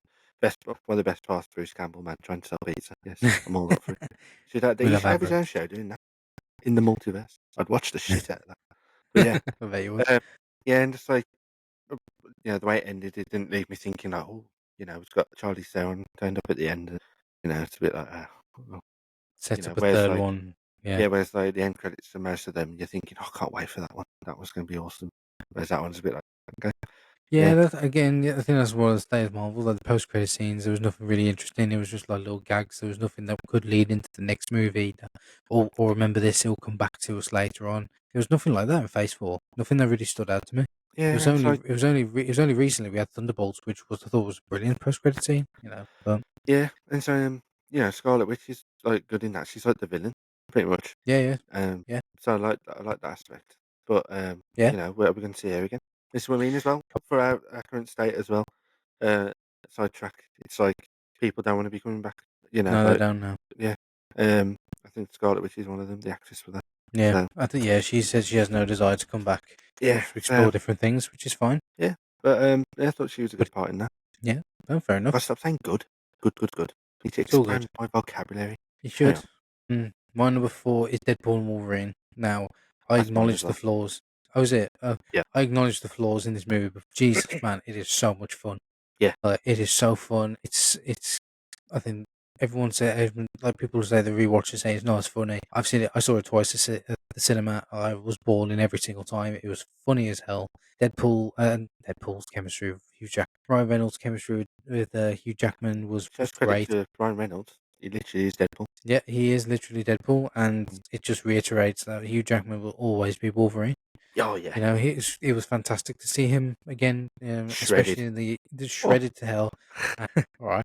one of the best parts, Bruce Campbell, man, trying to sell pizza. Yes, I'm all up for it. We He love should have his Avro. own show doing that in the multiverse. I'd watch the shit out of that. But yeah, I bet you would. um, yeah, and just like the way it ended, it didn't leave me thinking like, oh, it's got Charlie Theron turned up at the end, and it's a bit like, well, Set up a whereas third like, one. Yeah. yeah, whereas like the end credits for most of them, you're thinking, oh, I can't wait for that one. That was going to be awesome. Whereas that one's a bit like, okay, Yeah, yeah, again, yeah, I think that's one of the stays of Marvel. Like the post-credit scenes, there was nothing really interesting. It was just like little gags. There was nothing that could lead into the next movie. Or remember this, it'll come back to us later on. There was nothing like that in Phase Four. Nothing that really stood out to me. It yeah, was and it's only, like, it was only, it was only recently we had Thunderbolts, which was I thought was a brilliant post-credit scene. But yeah, and so Scarlet Witch is like good in that. She's like the villain, pretty much. yeah, yeah, Um, yeah, so I like that aspect. But yeah. we're going to see her again. This is what I mean as well for our current state as well. Uh, sidetrack. It's like people don't want to be coming back. No, they Like don't know. yeah. I think Scarlet Witch is one of them, the actress for that. Yeah, So I think she said she has no desire to come back. She yeah. wants to So explore different things, which is fine. yeah. But yeah, I thought she was a But good part in that. yeah, no, fair I enough. stop saying good. Good, good, good. Need to It's all good. expand my vocabulary. You Carry should. on. My number four is Deadpool and Wolverine. Now, I That's mine as acknowledge the well. flaws. Oh, is it? Yeah. I acknowledge the flaws in this movie, but Jesus, man, it is so much fun. Yeah. It is so fun. It's. I think like people say the rewatch say it's not as funny. I've seen it. I saw it twice at the cinema. I was bawling every single time. It was funny as hell. Deadpool's chemistry with Hugh Jack, Ryan Reynolds' chemistry with Hugh Jackman was Shows credit great. to Ryan Reynolds. He literally is Deadpool. Yeah, he is literally Deadpool, and Mm. it just reiterates that Hugh Jackman will always be Wolverine. Oh yeah. It was fantastic to see him again, especially Shredded. in the Oh, shredded to hell. All right,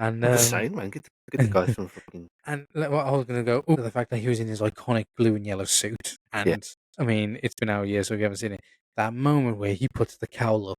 and I'm just saying, man. Get the guy and from fucking what I was gonna go the fact that he was in his iconic blue and yellow suit, yeah. and I mean it's been out a year, so if you haven't seen it, that moment where he puts the cowl up.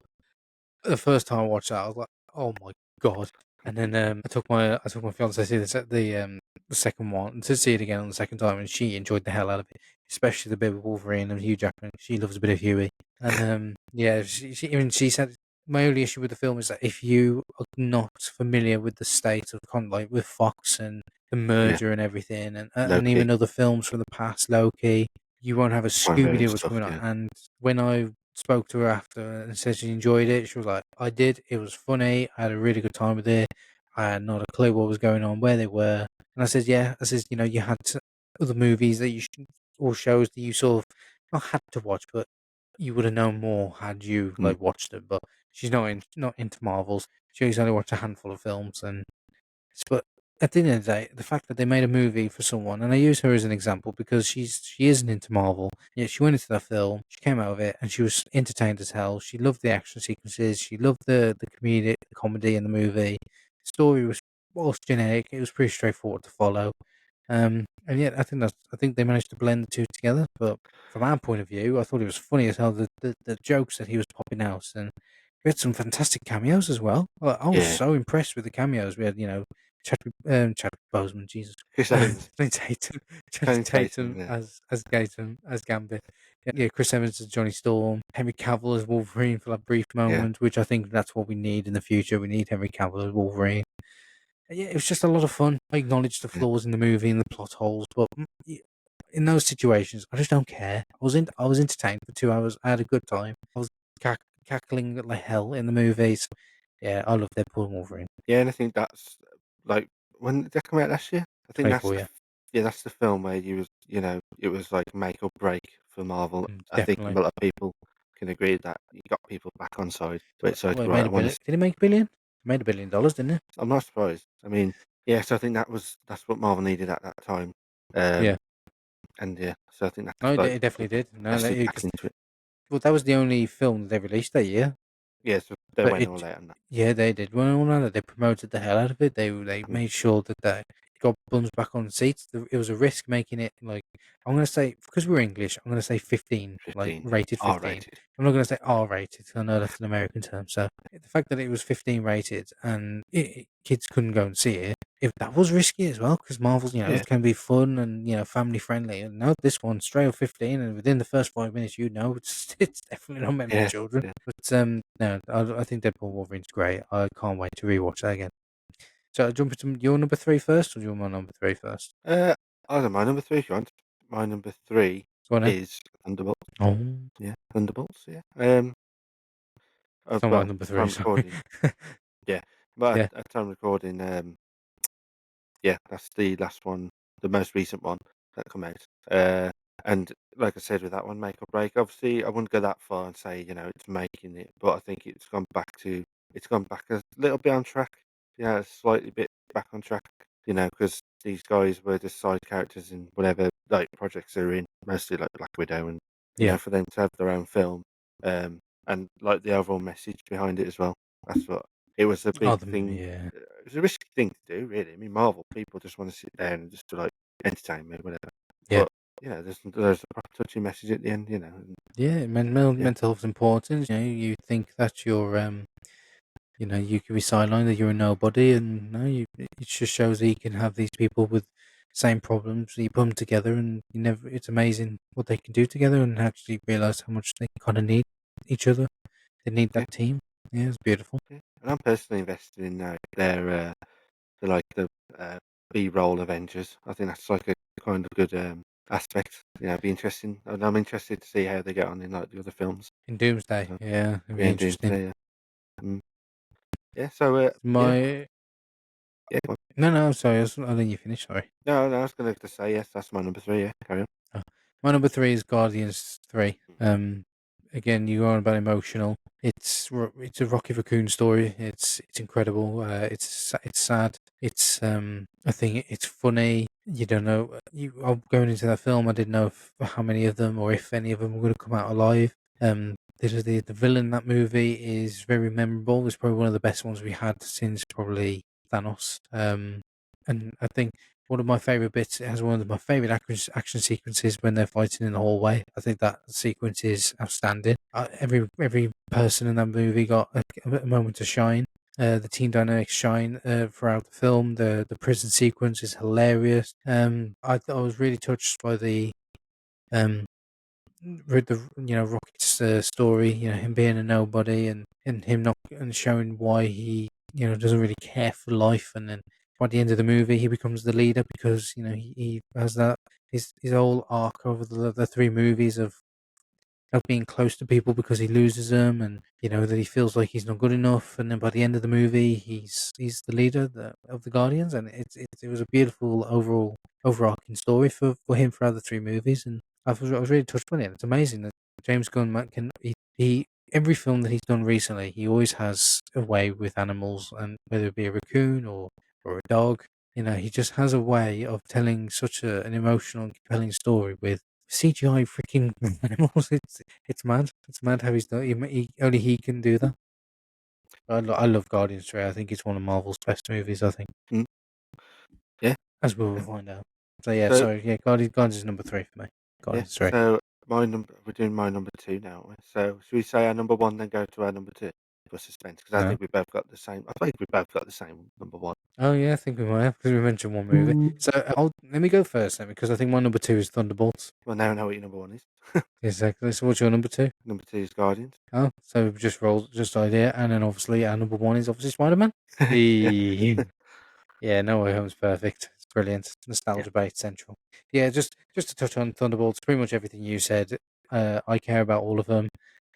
The first time I watched that, I was like, "Oh my god!" And then I took my fiance to see the second one to see it again on the second time, and she enjoyed the hell out of it, especially the bit with Wolverine and Hugh Jackman. She loves a bit of Huey, and yeah, she said my only issue with the film is that if you are not familiar with the state of like with Fox and the Yeah. merger and everything, Low and key. even other films from the past, Loki, you won't have a Ryan Scooby Reynolds Doo what's stuff, coming on. yeah. And when I spoke to her after and said she enjoyed it, she was like, I did. It was funny. I had a really good time with it. I had not a clue what was going on, where they were. And I said, yeah. I said, you had other movies that or shows that you sort of not had to watch, but you would have known more had you Mm. like watched it. But she's not into Marvels. She's only watched a handful of films, but at the end of the day, the fact that they made a movie for someone, and I use her as an example because she isn't into Marvel. Yeah, she went into that film, she came out of it, and she was entertained as hell. She loved the action sequences, she loved the comedy in the movie. The story was whilst generic, it was pretty straightforward to follow. And yet I think they managed to blend the two together. But from our point of view, I thought it was funny as hell the jokes that he was popping out, and we had some fantastic cameos as well. I was Yeah, so impressed with the cameos. We had, Chadwick Boseman, Jesus, Chris Evans, Channing Tatum, Channing Channing Tatum Tatum. Yeah, as Gambit. Yeah, Chris Evans as Johnny Storm, Henry Cavill as Wolverine for that brief yeah, moment, which I think that's what we need in the future. We need Henry Cavill as Wolverine. Yeah, it was just a lot of fun. I acknowledge the yeah, flaws in the movie and the plot holes, but in those situations, I just don't care. I was entertained for 2 hours. I had a good time. I was cackling like hell in the movies. Yeah, I love Deadpool and Wolverine. yeah. And I think that's like when did that come out last year? I think that's 24, yeah, yeah, that's the film where you know, it was like make or break for Marvel. I think a definitely. lot of people can agree that you got people back on side. But so it's Well, it right. made I a want billion. to. Did it make a billion? It made $1 billion, didn't it? I'm not surprised. I mean, yeah. So I think that's what Marvel needed at that time. Um, Yeah. and yeah, so I think No, that's like it definitely did. No, invested back because into it. well, that was the only film that they released that year. Yeah, so they But went it, all out on that. yeah, they did. Well, no, they promoted the hell out of it. They Mm, made sure that they got bums back on seats. It was a risk making it like I'm gonna say because we're English. I'm gonna say 15, like 15, yeah, rated R 15. rated. I'm not gonna say R rated. I know that's an American term. So the fact that it was 15 rated and kids couldn't go and see it, if that was risky as well, because Marvel, Yeah, it can be fun and family friendly. And no, this one straight up 15, and within the first 5 minutes, it's definitely not meant for yeah, children. yeah. But no, I think Deadpool Wolverine's great. I can't wait to rewatch that again. So I jump into your number three first, or do you want my number three first? Uh, I don't know. My number three, if you want. My number three Go on then. is Thunderbolts. Oh, Yeah, Thunderbolts. Yeah. it's not my Well, number at time three. of Sorry. recording. Yeah, but Yeah. at time of recording, yeah, that's the last one, the most recent one that come out. And like I said with that one, make or break. Obviously, I wouldn't go that far and say it's making it, but I think it's gone back a little bit on track. Yeah, a slightly bit back on track. Because these guys were just side characters in whatever like projects they're in, mostly like Black Widow, and Yeah. for them to have their own film, and like the overall message behind it as well. That's what it was a big Oh, thing. yeah. It was a risky thing to do, really. I mean, Marvel people just want to sit there and just to like entertain me, whatever. Yeah. But there's a proper touching message at the end, and Yeah. yeah, Mental health's important. You think that you're you can be sidelined, that you're a nobody, and no, it just shows that you can have these people with same problems. You put them together, and it's amazing what they can do together, and actually realize how much they kind of need each other. They need yeah, that team. Yeah, it's beautiful. yeah. And I'm personally invested in the uh, B-roll Avengers. I think that's like a kind of good aspect. It'd be interesting, and I'm interested to see how they get on in like the other films. In Doomsday, So, yeah, it'd be yeah, and interesting. Doomsday. Yeah, mm, yeah. So yeah, My yeah. Well, no, no, I'm sorry. I'll let you finish. Sorry. no, no, I was going to say yes. That's my number three. Yeah, carry on. Oh. My number three is Guardians 3. Mm, Again, you are about emotional. It's a Rocky Raccoon story. It's incredible. It's sad. I think it's funny. You don't know. Going into that film, I didn't know how many of them or if any of them were going to come out alive. The villain in that movie is very memorable. It's probably one of the best ones we had since probably Thanos. And I think one of my favorite bits. It has one of my favorite action sequences when they're fighting in the hallway. I think that sequence is outstanding. Every person in that movie got a moment to shine. The team dynamics shine throughout the film. The prison sequence is hilarious. I was really touched by um with the Rocket's story. Him being a nobody and him not and showing why he doesn't really care for life, and then by the end of the movie he becomes the leader because he has that his whole arc over the three movies of being close to people because he loses them, and that he feels like he's not good enough, and then by the end of the movie he's the leader of the Guardians, and it was a beautiful overarching story for him throughout the three movies, and I was really touched by it. It's amazing that James Gunn can he every film that he's done recently, he always has a way with animals, and whether it be a raccoon or a dog. He just has a way of telling such an emotional and compelling story with CGI freaking animals. It's mad. It's mad how he's done. Only he can do that. I love Guardians 3. I think it's one of Marvel's best movies. I think, Mm, yeah. as we will Uh, find out. So yeah, So sorry, yeah, Guardians is number 3 for me. yeah. Guardians 3. So we're doing my number two now. Aren't we? So should we say our number one, then go to our number two for suspense? Because I No. think we both got the same. I think we both got the same number one. Oh yeah, I think we might have because we mentioned one movie. So let me go first then because I think my number 2 is Thunderbolts. Well, now I know what your number one is. Exactly. So what's your number 2? Number two is Guardians. Oh, so we've just rolled just idea, and then obviously our number 1 is obviously Spider Man. Yeah. Yeah, No Way Home's perfect. It's brilliant. Yeah. Nostalgia bait central. Yeah, just to touch on Thunderbolts, pretty much everything you said. I care about all of them,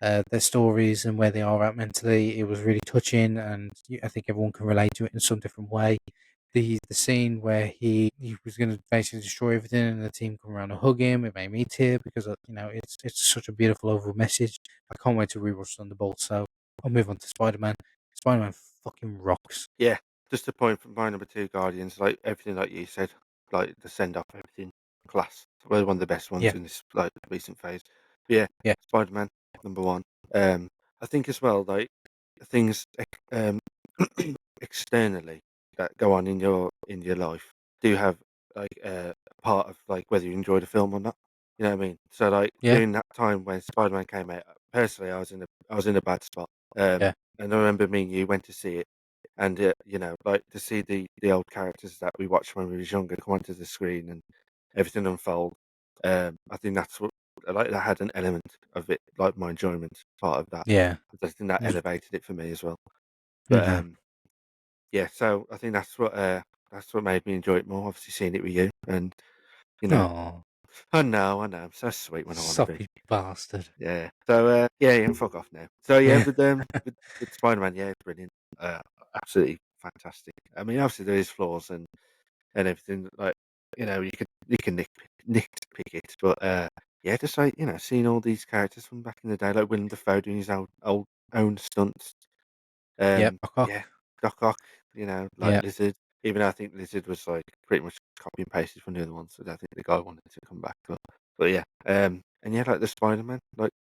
their stories and where they are at mentally. It was really touching, and I think everyone can relate to it in some different way. The scene where he was going to basically destroy everything, and the team come around and hug him. It made me tear because it's such a beautiful overall message. I can't wait to rewatch Thunderbolts. So I'll move on to Spider Man. Spider Man fucking rocks. Yeah. Just a point from my number two, Guardians. Like everything, like you said, like the send off, everything, class. We're one of the best ones Yeah, in this like recent phase. But yeah, yeah, Spider Man number one. Um, I think as well, like things externally that go on in your life do have like part of like whether you enjoy the film or not. You know what I mean? So like yeah, during that time when Spider Man came out, personally, I was in a bad spot. yeah. And I remember me and you went to see it, and like to see the old characters that we watched when we was younger come onto the screen and everything unfold. I think that's what like that had an element of it, like my enjoyment part of that. Yeah. I think that Just elevated it for me as well. But mhm. yeah, so I think that's what made me enjoy it more. Obviously, seeing it with you, and you know, Aw, I know, I'm so sweet when I want to be. soppy bastard. Yeah. So yeah, fuck off now. So yeah, Yeah. with Spider Man, yeah, it's brilliant. Absolutely fantastic. I mean, obviously there is flaws and everything. Like you can nitpick it, but yeah, just like seeing all these characters from back in the day, like Willem Dafoe doing his own stunts. Yep. Cock, Yeah, cock. Doc Ock, like Yeah. Lizard. Even though I think Lizard was like pretty much copy and pasted from the other ones, so I don't think the guy wanted to come back. But yeah, and yeah, like the Spider Man, like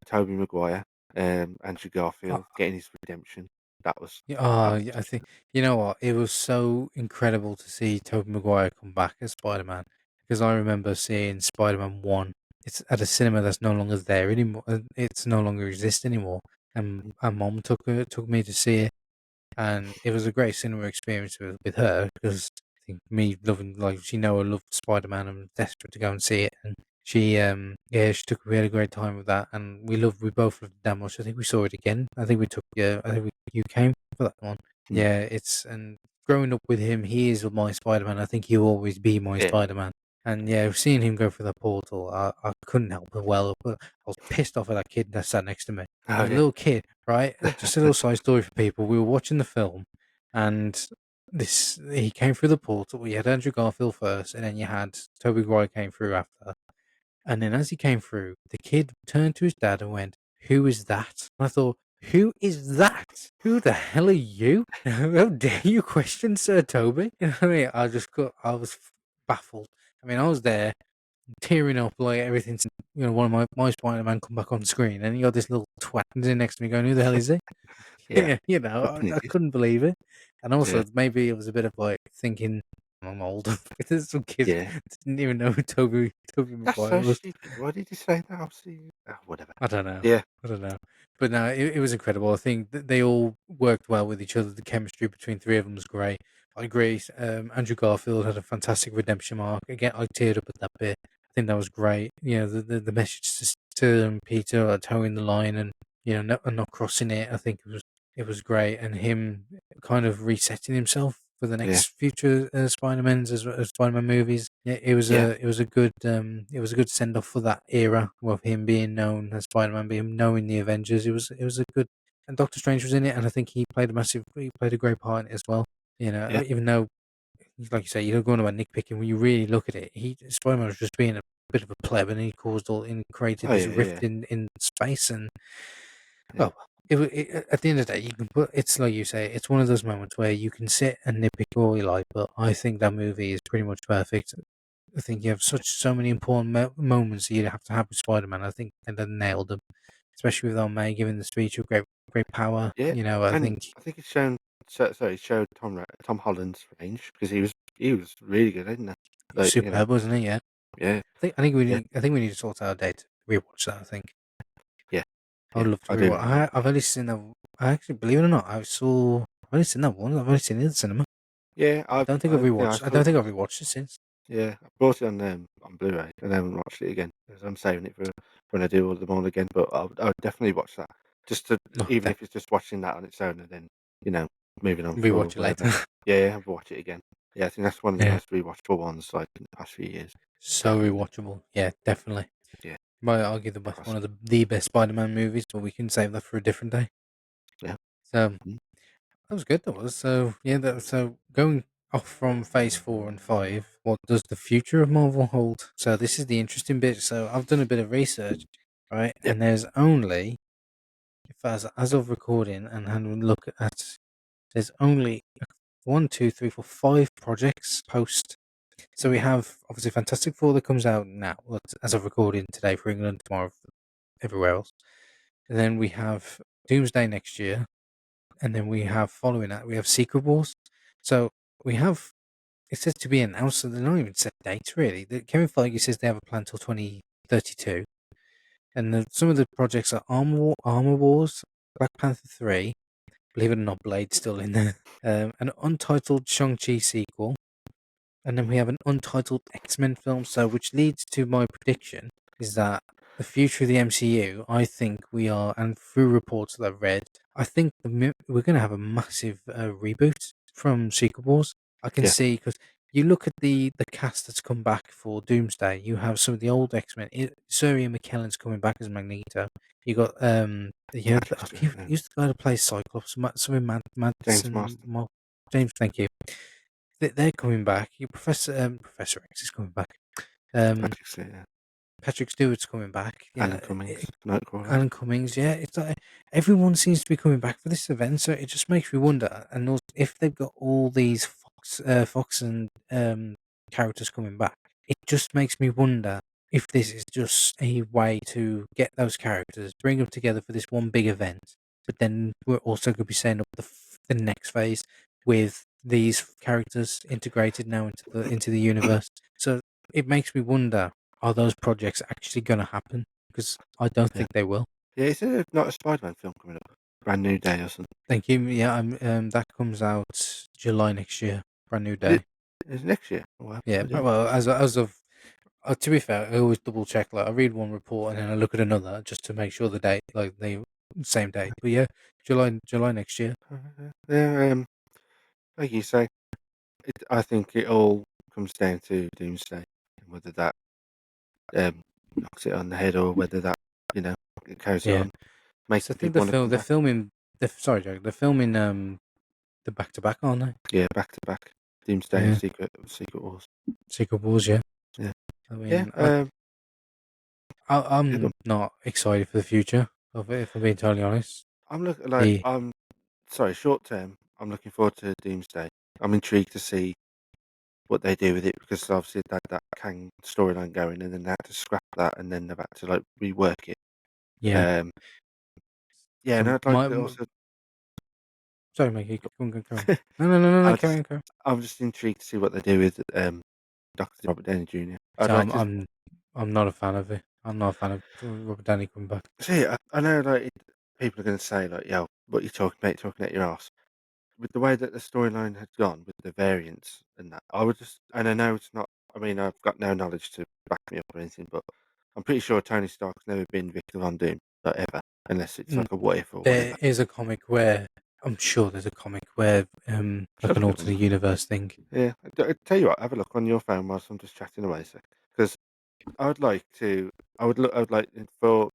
Tobey Maguire, Andrew Uh, Garfield getting his redemption. yeah, That was yeah, I think touching. you know what? It was so incredible to see Tobey Maguire come back as Spider Man because I remember seeing Spider Man 1. It's at a cinema that's no longer there anymore. It's no longer exist anymore. And Mm, my mom took me to see it, and it was a great cinema experience with her because I think me loving like she know I loved Spider Man. I'm desperate to go and see it, and we had a great time with that, and we both loved it that much. I think we saw it again. I think you came for that one. mm, Yeah, it's and growing up with him, he is my Spider Man. I think he'll always be my yeah. Spider Man. And yeah, seeing him go through the portal, I couldn't help but well. But I was pissed off at that kid that sat next to me. It Oh was a yeah. little kid, right? Just a little side story for people. We were watching the film, and this he came through the portal. You had Andrew Garfield first, and then you had Toby Maguire came through after. And then as he came through, the kid turned to his dad and went, "Who is that?" And I thought, "Who is that? Who the hell are you? How dare you question Sir Toby?" You know what I mean? I was baffled. I mean, I was there tearing up like everything. One of my Spider Man come back on screen, and you got this little twat sitting next to me going, "Who the hell is he?" Yeah. Yeah, Fucking I idiot. couldn't believe it. And Yeah. also, maybe it was a bit of like thinking I'm old. There's some kids Yeah. didn't even know who Toby That's Maguire so was. stupid. Why did you say that? Obviously, whatever. I don't know. Yeah. I don't know. But no, it was incredible. I think that they all worked well with each other. The chemistry between three of them was great. I agree. Andrew Garfield had a fantastic redemption arc. Again, I teared up at that bit. I think that was great. The message to Peter, like, towing the line and not crossing it. I think it was great, and him kind of resetting himself for the Yeah. next future Spider-Man's as Spider-Man movies. Yeah, Yeah. it was a good send off for that era of him being known as Spider-Man, being knowing the Avengers. It was a good, and Doctor Strange was in it, and I think he played a great part in it as well. Yeah. Even though, like you say, you're going about nitpicking. When you really look at it, Spider-Man was just being a bit of a pleb, and he created Oh this yeah. Yeah. rift in space, and Yeah. well, At the end of the day, you can put. It's like you say. It's one of those moments where you can sit and nitpick all you like, but I think that movie is pretty much perfect. I think you have so many important moments that you have to have with Spider-Man. I think and then nailed them, especially with Aunt May giving the speech of great power. Yeah, I and think I think it's shown. Sorry, it showed Tom Holland's range because he was really good, isn't he? he was Like superb, wasn't he? Yeah. yeah, yeah, I think we need to sort out a date to rewatch that. I think yeah, I would yeah. love to I do rewatch. remember. I've only seen that. I actually believe it or not, I've only seen that once. I've only seen it in the cinema. Yeah, I I don't still think I've watched. rewatched it since. Yeah, I bought it on Blu-ray and I haven't watched it again because I'm saving it for when I do all them all again. But I would definitely watch that just to No, even if it's just watching that on its own and then you know moving on for rewatch it whatever. later. Yeah, I'll watch it again. Yeah, I think that's one of the Yeah, most rewatchable ones like in the past few years. so Definitely. rewatchable. Yeah, definitely. Yeah, Might argue one classic. of the best Spider-Man movies, but we can save that for a different day. Yeah. So Mm. that was good. That was so. Yeah. So going off from Phase 4 and 5, what does the future of Marvel hold? So this is the interesting bit. So I've done a bit of research, right? Yep. And there's only, if as of recording and having a look at, there's only one, two, three, four, five projects post. So we have obviously Fantastic Four that comes out now, well, as of recording today for England, tomorrow for everywhere else. And then we have Doomsday next year, and then we have following that we have Secret Wars. So we have it says to be announced, so they're not even set dates really. Kevin Feige says they have a plan till 2032, and some of the projects are Armor Wars, Black Panther 3. Believe it or not, Blade's still in there. An untitled Shang-Chi sequel, and then we have an untitled X-Men film. So, which leads to my prediction is that the future of the MCU, I think we are, and through reports that I've read, I think we're going to have a massive reboot from Secret Wars. I can Yeah. see because you look at the cast that's come back for Doomsday. You have some of the old X-Men. Sir Ian McKellen's coming back as Magneto. You got Patrick I Stewart. keep Yeah. used the guy to play Cyclops, something James Madison. Marston. James, thank you. They're coming back. Professor X is coming back. Patrick Stewart. Yeah. Patrick Stewart's coming back. Alan Cummings. Nightcrawler. Alan Cummings. Yeah, it's like everyone seems to be coming back for this event, so it just makes me wonder. And also, if they've got all these Fox and characters coming back, it just makes me wonder if this is just a way to get those characters, bring them together for this one big event. But then we're also going to be setting up the next phase with these characters integrated now into the universe. So it makes me wonder: are those projects actually going to happen? Because I don't Yeah. think they will. Yeah. Is there not a Spider-Man film coming up? Brand New Day or something? Thank you. Yeah, that comes out July next year. Brand new Is it? day. Is it next year? Oh, wow. Yeah, Bloody hell. well, as of to be fair, I always double check. Like I read one report and then I look at another just to make sure the date, like the same date. But yeah, July next year. Yeah. Like you say, I think it all comes down to Doomsday and whether that um, knocks it on the head or whether that you know it carries it Yeah. on, So I making think people want to come they're back. filming. Sorry, Joe. They're filming the back to back, aren't they? Yeah, back to back. Doomsday and Yeah. Secret Wars. Secret Wars. Yeah. Yeah. I Yeah. mean, Yeah, go on. I'm not excited for the future of it. If I'm being totally honest. I'm looking like The I'm sorry. Short term, I'm looking forward to Doomsday. I'm intrigued to see what they do with it because obviously that Kang storyline going, and then they had to scrap that, and then they've had to like rework it. yeah. Um, yeah, and So I'd like to also. sorry, mate. Go on. No. I Carry just, on, carry on. I'm just intrigued to see what they do with Doctor Robert Downey Jr. I'd So like to I'm not a fan of it. I'm not a fan of Robert Downey coming back. see. I know like people are going to say like, "Yo, what you talking about? Talking at your ass." With the way that the storyline had gone with the variants and that, I would just, and I know it's not. I mean, I've got no knowledge to back me up or anything, but I'm pretty sure Tony Stark's never been Victor Von Doom, like ever, unless it's Mm, like a what if or whatever. There is a comic where I'm sure there's a comic where like Shut an up, it alternate online. universe thing. Yeah, I tell you what, have a look on your phone whilst I'm just chatting away, sec. Because I would like to. I would look. I would like for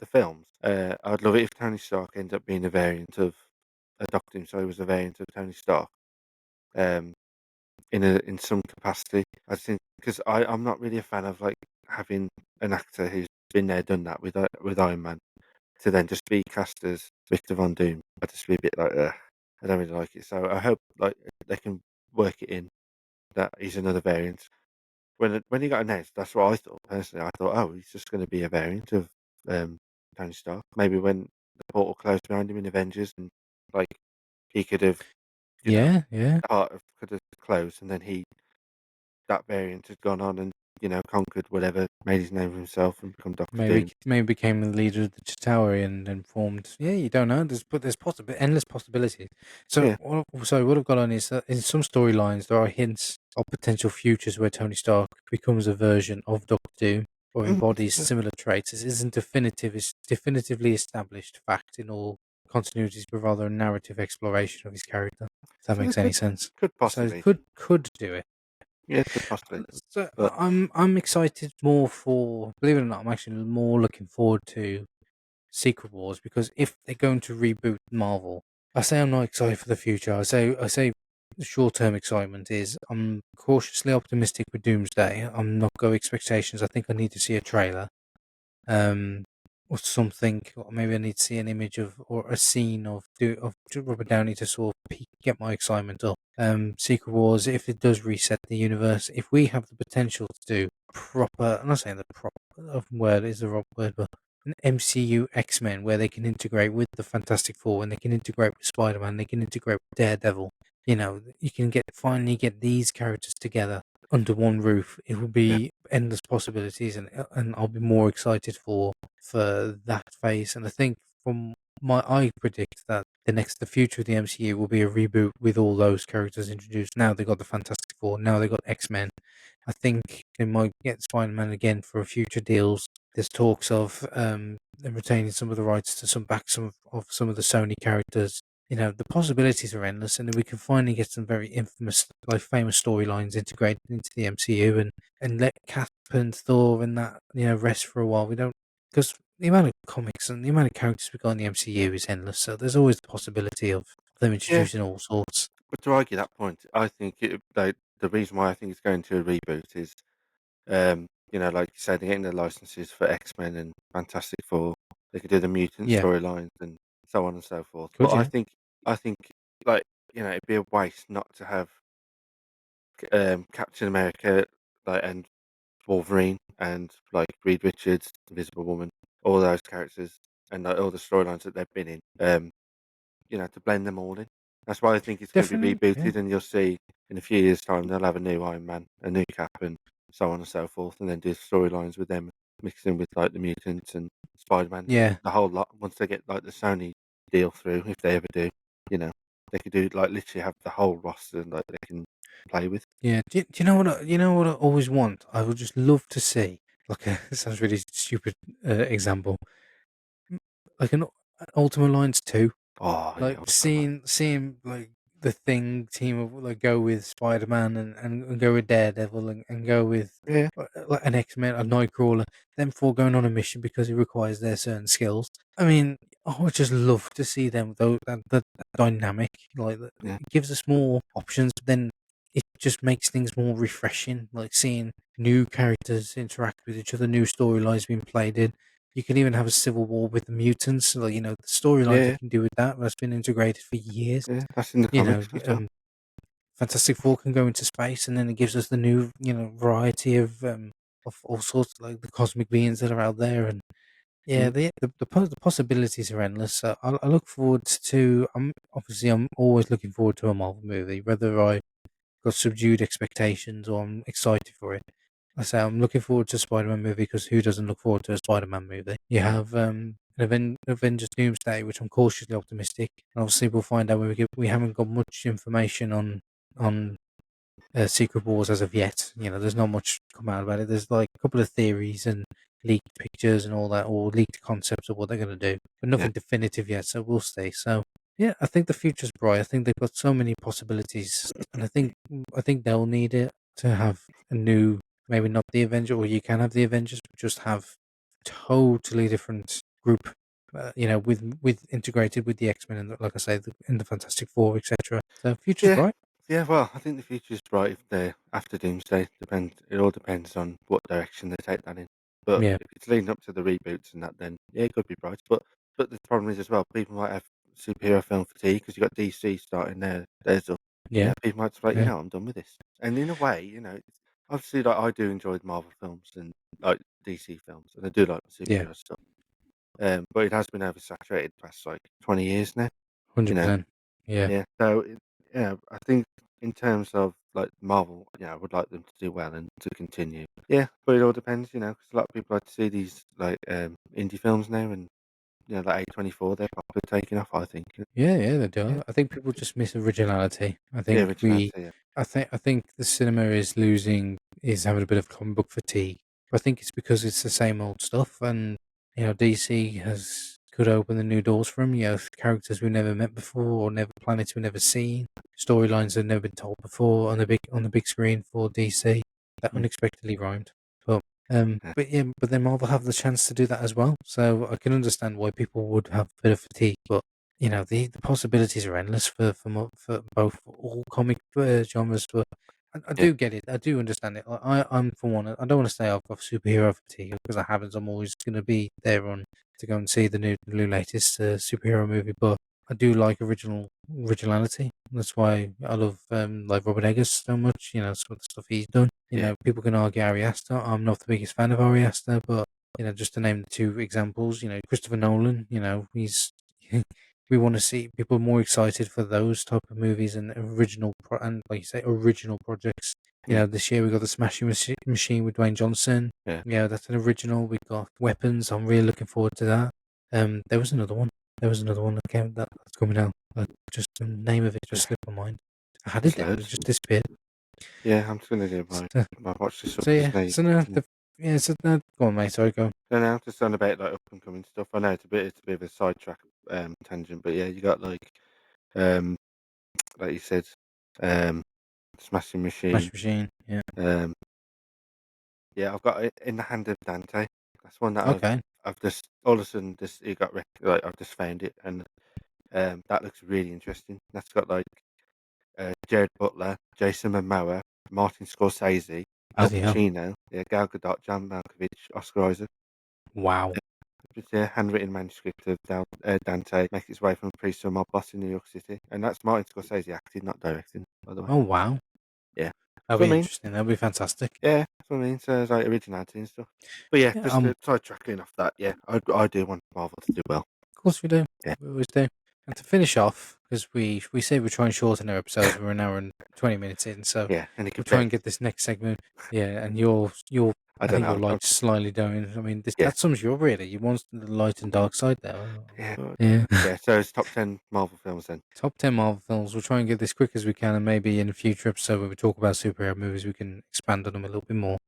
the films. I'd love it if Tony Stark ends up being a variant of a Doctor. So he was a variant of Tony Stark. Um, in some capacity. I think because I'm not really a fan of like having an actor who's been there, done that with Iron Man to then just be cast as Victor Von Doom, I'd just be a bit like, ugh, I don't really like it. So I hope like they can work it in that he's another variant. When he got announced, that's what I thought personally. I thought, oh, he's just going to be a variant of um, Tony Stark. Maybe when the portal closed behind him in Avengers, and like he could have, you know, Yeah, yeah. part of could have closed, and then that variant had gone on and conquered whatever, made his name for himself, and become Doctor Doom. Maybe became the leader of the Chitauri and formed. Yeah, you don't know. There's endless possibilities. So Yeah. what I've got on is that in some storylines there are hints of potential futures where Tony Stark becomes a version of Doctor Doom or Mm, embodies yeah. similar traits. This isn't definitive. It's definitively established fact in all continuities, but rather a narrative exploration of his character. If that So they makes any sense. could So it possibly, could do it. yeah, could possibly, So but I'm excited more for, believe it or not, I'm actually more looking forward to Secret Wars, because if they're going to reboot Marvel, I say I'm not excited for the future. I say the short term excitement is I'm cautiously optimistic with Doomsday. I'm not go expectations. I think I need to see a trailer, um, or something, or maybe I need to see an image of or a scene of Robert Downey to sort of get my excitement up. Secret Wars, if it does reset the universe, if we have the potential to do proper, I'm not saying the proper word is the wrong word, but an MCU X Men where they can integrate with the Fantastic Four, and they can integrate with Spider Man, they can integrate with Daredevil. You know, you can finally get these characters together under one roof. It will yeah, be endless possibilities, and I'll be more excited for that phase. And I think I predict that the future of the MCU will be a reboot with all those characters introduced. Now they got the Fantastic Four. Now they got X Men. I think they might get Spider Man again for future deals. There's talks of them retaining some of the rights to some of the Sony characters. You know, the possibilities are endless, and then we can finally get some very infamous, like famous storylines integrated into the MCU, and let Cap and Thor and that rest for a while. We don't, because the amount of comics and the amount of characters we got in the MCU is endless. So there's always the possibility of them yeah. introducing all sorts. But to argue that point, I think the reason why I think it's going to a reboot is, like you said, they're getting the licenses for X Men and Fantastic Four. They could do the mutant Yeah, storylines and so on and so forth. But could you? I think, like it'd be a waste not to have Captain America, like, and Wolverine and like Reed Richards, Invisible Woman, all those characters and like, all the storylines that they've been in. To blend them all in. That's why I think it's going to be Definitely. Yeah. rebooted, and you'll see in a few years' time they'll have a new Iron Man, a new Cap, and so on and so forth, and then do storylines with them mixing with like the mutants and Spider Man, Yeah. the whole lot. Once they get like the Sony deal through, if they ever do, you know, they could do like literally have the whole roster like they can play with. Yeah. Do you know what? You know what I always want? I would just love to see. Like it sounds really stupid example. M- Like an Ultima Alliance 2. Oh Like yeah, seeing like the Thing team of like go with Spider Man and go with Daredevil and go with yeah, like an X Men, a Nightcrawler, them four going on a mission because it requires their certain skills. I mean, I would just love to see them though that dynamic. yeah, It gives us more options, but then it just makes things more refreshing. Like seeing new characters interact with each other, new storylines being played in. You can even have a civil war with the mutants. Like, the storylines you yeah, can do with that's been integrated for years. yeah. That's in the You know, comics as well. Fantastic Four can go into space, and then it gives us the new, variety of all sorts, like the cosmic beings that are out there, and yeah, Mm. the possibilities are endless. So I look forward to. I'm always looking forward to a Marvel movie, whether I got subdued expectations or I'm excited for it. I say I'm looking forward to a Spider-Man movie, because who doesn't look forward to a Spider-Man movie? You have an Avengers Doomsday, which I'm cautiously optimistic, and obviously we'll find out when we haven't got much information on Secret Wars as of yet. There's not much come out about it. There's like a couple of theories and leaked pictures and all that, or leaked concepts of what they're going to do, but Yeah, nothing definitive yet. So we'll see. So yeah, I think the future's bright. I think they've got so many possibilities, and I think they'll need it to have a new, maybe not the Avenger, or you can have the Avengers, but just have totally different group. With integrated with the X Men, and like I say, in the Fantastic Four, etc. So future's yeah. bright. Yeah, well, I think the future's bright if they're after Doomsday. It all depends on what direction they take that in. But Yeah. if it's leading up to the reboots and that, then yeah, it could be bright. But but the problem is as well, people might have superhero film fatigue because you got DC starting theirs up. Yeah, People might just be like, yeah, I'm done with this. And in a way, obviously, like I do enjoy Marvel films and like DC films, and I do like the yeah, superhero stuff. But it has been oversaturated the past like 20 years now. You know, 100%. Yeah, yeah. So I think in terms of like Marvel, I would like them to do well and to continue. Yeah, but it all depends, because a lot of people like to see these like indie films now, and like A24, they're probably taking off. I think. yeah, they Yeah, do. I think people just miss originality. the originality. Yeah, I think the cinema is having a bit of comic book fatigue. I think it's because it's the same old stuff, and DC could open the new doors for them. Characters we've never met before, or never planets we've never seen, storylines that have never been told before on the big screen for DC that mm, unexpectedly rhymed. But yeah, but then Marvel have the chance to do that as well. So I can understand why people would have a bit of fatigue, but the possibilities are endless for both all comic genres. But I yeah, do get it. I do understand it. I'm for one. I don't want to say I've got superhero fatigue because I haven't. I'm always going to be there on to go and see the new latest superhero movie. But I do like originality. That's why I love like Robert Eggers so much. Some of the stuff he's done. yeah, People can argue Ari Aster. I'm not the biggest fan of Ari Aster, but just to name the two examples, Christopher Nolan. He's we want to see people more excited for those type of movies and and like you say, original projects. yeah, This year we got the Machine with Dwayne Johnson. yeah. Yeah, that's an original. We got Weapons. I'm really looking forward to that. There was another one. There was another one that that's coming out. Just the name of it just Yeah, slipped my mind. I had it there's there, but it loads. just disappeared. Yeah, I'm just gonna do So, my watch this up so just yeah, now. so no, so no, go on, mate. Sorry, go on. No, no, just on about like up and coming stuff. I know it's a bit of a sidetrack tangent, but yeah, you got um like you said, um Smashing Machine. Smash Machine. Yeah. Um yeah, I've got it in the hand of Dante. That's one that Okay. I've just all of a sudden just it got like I've just found it, and that looks really interesting. That's got like Jared Butler, Jason Momoa, Martin Scorsese, Al Bloody hell. Pacino, yeah, Gal Gadot, John Malkovich, Oscar Isaac. Wow. It's a handwritten manuscript of Dante makes its way from a priest to a mob boss in New York City, and that's Martin Scorsese acting, not directing, by the way. Oh wow. Yeah, That'll so I be mean, interesting. That'll be fantastic. yeah, that's what I mean. So it's like originality and stuff. But yeah, Yeah. just to sidetracking off that, yeah, I do want Marvel to do well. Of course we do. Yeah, We always do. And to finish off, because we say we're trying to shorten our episodes, we're an hour and 20 minutes in, so yeah, and it we'll could try be. and get this next segment. Yeah, and I I don't think know. your light's slightly down. I mean, Yeah, that sums you up really. You want the light and dark side there. yeah, Yeah. yeah. So it's top 10 Marvel films then. Top 10 Marvel films. We'll try and get this quick as we can, and maybe in a future episode when we talk about superhero movies, we can expand on them a little bit more.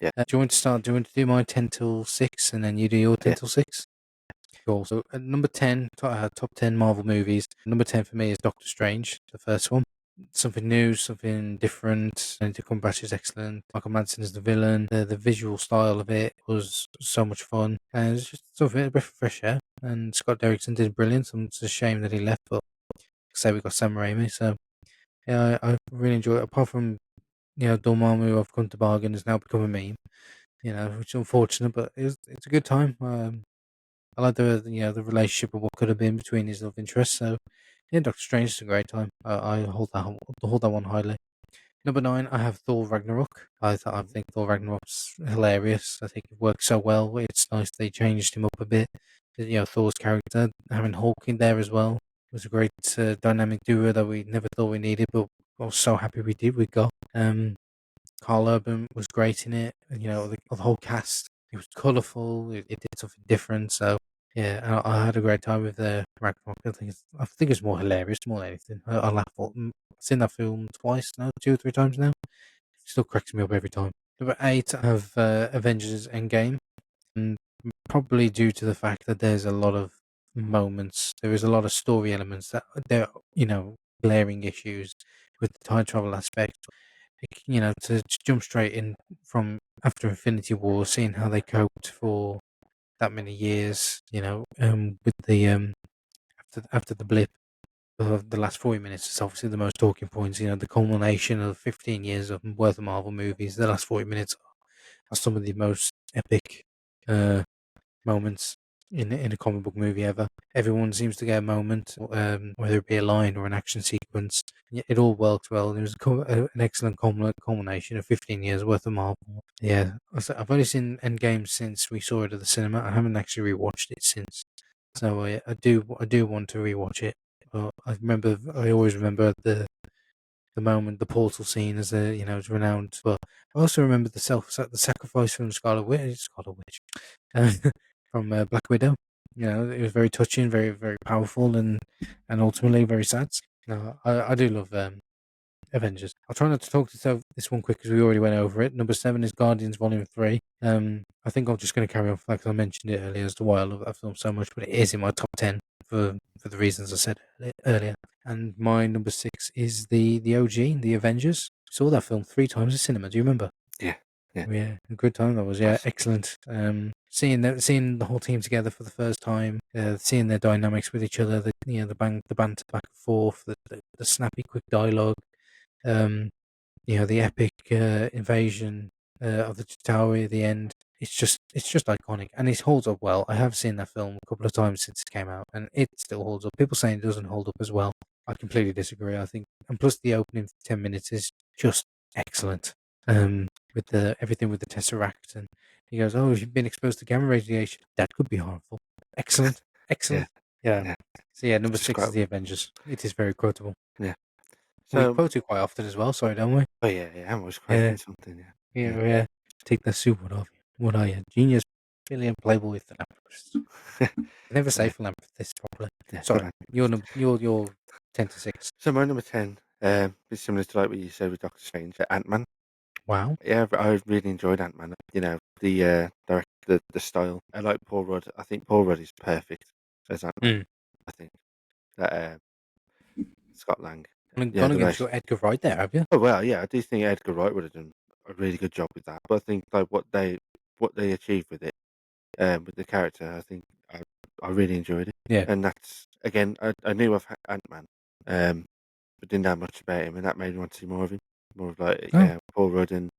Yeah, Do you want to start? Do you want to do my 10 till 6 and then you do your 10 yeah, till 6? Cool. So at number 10, top 10 Marvel movies. Number 10 for me is Doctor Strange, the first one. Something new, something different. Benedict Cumberbatch is excellent. Michael Madsen is the villain. The visual style of it was so much fun. And it's just something a breath of fresh air. And Scott Derrickson did brilliant. It's a shame that he left, but say we got Sam Raimi. So yeah, I really enjoy it. Apart from, Dormammu, I've come to bargain, has now become a meme. Which is unfortunate, but it's a good time. I like the relationship of what could have been between his love interests. So yeah, Doctor Strange is a great time. I hold that one highly. Number 9, I have Thor Ragnarok. I mhm, think Thor Ragnarok's hilarious. I think it works so well. It's nice they changed him up a bit. Thor's character having Hulk in there as well was a great dynamic duo that we never thought we needed, but I was so happy we did. We got Carl Urban was great in it. The whole cast. It was colourful. It did something different. So yeah, I had a great time with Ragnarok. I think it's more hilarious more than anything. I laugh. I've seen that film twice now, 2 or 3 times now. It still cracks me up every time. Number 8, I have Avengers Endgame, and probably due to the fact that there's a lot of moments, there is a lot of story elements that there, glaring issues with the time travel aspect. To jump straight in from after Infinity War, seeing how they coped for that many years, with the after the blip of the last 40 minutes is obviously the most talking points. The culmination of 15 years of worth of Marvel movies. The last 40 minutes are some of the most epic uh, moments. in a comic book movie ever. Everyone seems to get a moment, whether it be a line or an action sequence. It all works well. It was an excellent culmination of 15 years worth of Marvel. Yeah, I've only seen Endgame since we saw it at the cinema. I haven't actually rewatched it since, so I do want to rewatch it. But I always remember the moment, the portal scene as it's renowned. But I also remember the sacrifice from Scarlet Witch, uh, from Black Widow. It was very touching, very very powerful, and ultimately very sad. No, I do love Avengers. I'll try not to talk this one quick because we already went over it. Number 7 is Guardians Volume 3. I think I'm just going to carry on like I mentioned it earlier as to why I love that film so much, but it is in my top 10 for the reasons I said earlier. And my number 6 is the OG, the Avengers. Saw that film 3 times in cinema. Do you remember? Yeah, yeah, Yeah, a good time that was. Yeah, nice. excellent. Seeing the whole team together for the first time, seeing their dynamics with each other, the banter back and forth, the snappy quick dialogue, um, the epic invasion of the tower at the end. It's just iconic, and it holds up well. I have seen that film a couple of times since it came out, and it still holds up. People saying it doesn't hold up as well. I completely disagree. I think, and plus the opening 10 minutes is just excellent. With the everything with the tesseract, and he goes, "Oh, you've been exposed to gamma radiation. That could be harmful." Excellent, Yeah, excellent. Yeah. yeah. So yeah, It's number 6 is the describable. Avengers. It is very quotable. Yeah. We So, quote it quite often as well. Sorry, don't we? oh yeah, yeah. I'm always Yeah. quoting something. Yeah, yeah. Yeah, yeah. Take the soup. What of you? What are you? Genius, brilliant playboy philanthropist. Never say Yeah, philanthropist properly. yeah. Sorry, you're Philanthropist. you're 10 to 6. So my number 10 is similar to like what you said with Doctor Strange, Ant-Man. Wow. Yeah, I really enjoyed Ant-Man. The the style. I like Paul Rudd. I think Paul Rudd is perfect as Ant-Man. Mm. I think that Scott Lang. I'm Yeah, gone the against most. your Edgar Wright there, have you? Oh well, yeah, I do think Edgar Wright would have done a really good job with that. But I think like what they achieved with it, with the character, I really enjoyed it. Yeah. And that's again, I knew of Ant-Man, um, but didn't know much about him, and that made me want to see more of him, more of like Oh. Paul Rudd and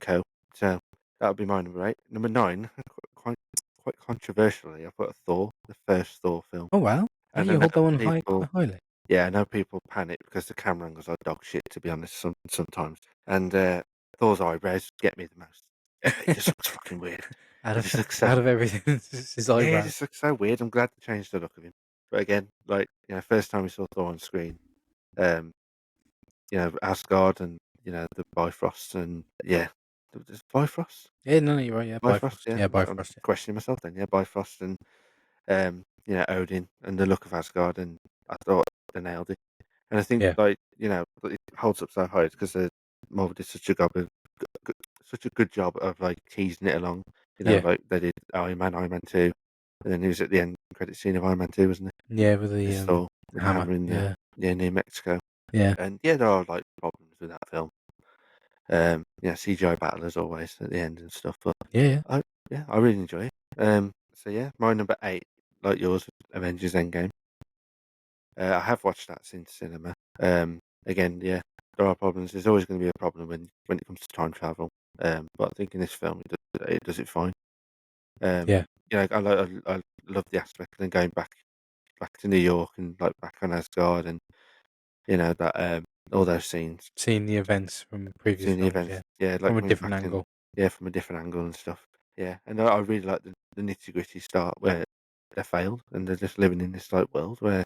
co. So that would be my number 8. Number 9, quite quite controversially, I put a Thor, the first Thor film, Oh wow. Yeah, and I you know hold that one high people. quite highly. Yeah, I know people panic because the camera angles are dog shit, to be honest, sometimes. And Thor's eyebrows get me the most. He just looks fucking weird. out He of just looks so out of everything, it's his yeah, he eyebrows. just looks so weird. I'm glad they changed the look of him. But again, like first time we saw Thor on screen, um, Asgard and the Bifrost and yeah, Bifrost, Yeah, no, you're right. Yeah, Bifrost. Bifrost. Yeah, Yeah, I'm Bifrost. questioning myself then. Yeah, Bifrost and Odin and the look of Asgard, and I thought they nailed it. And I think, Yeah, like, it holds up so high because Marvel did such a good job of like teasing it along. yeah, Like they did Iron Man 2, and then he was at the end credit scene of Iron Man 2, wasn't it? yeah. With the It's Thor with the hammer. hammer in the Yeah, near Mexico, yeah, and yeah, there are like problems with that film. CGI battle as always at the end and stuff, but yeah, yeah. I yeah, I really enjoy it. So yeah, my number 8, like yours, Avengers Endgame. I have watched that since cinema. Again, yeah, there are problems. There's always going to be a problem when it comes to time travel. But I think in this film, it does it fine. Um, Yeah. I love the aspect of them going back to New York and like back on Asgard and that all those scenes, Seeing the events from previous seeing the films. events. Yeah, Yeah, like from a coming different back and angle. yeah, from a different angle and stuff. Yeah, and I really like the nitty gritty start where they failed and they're just living in this like world where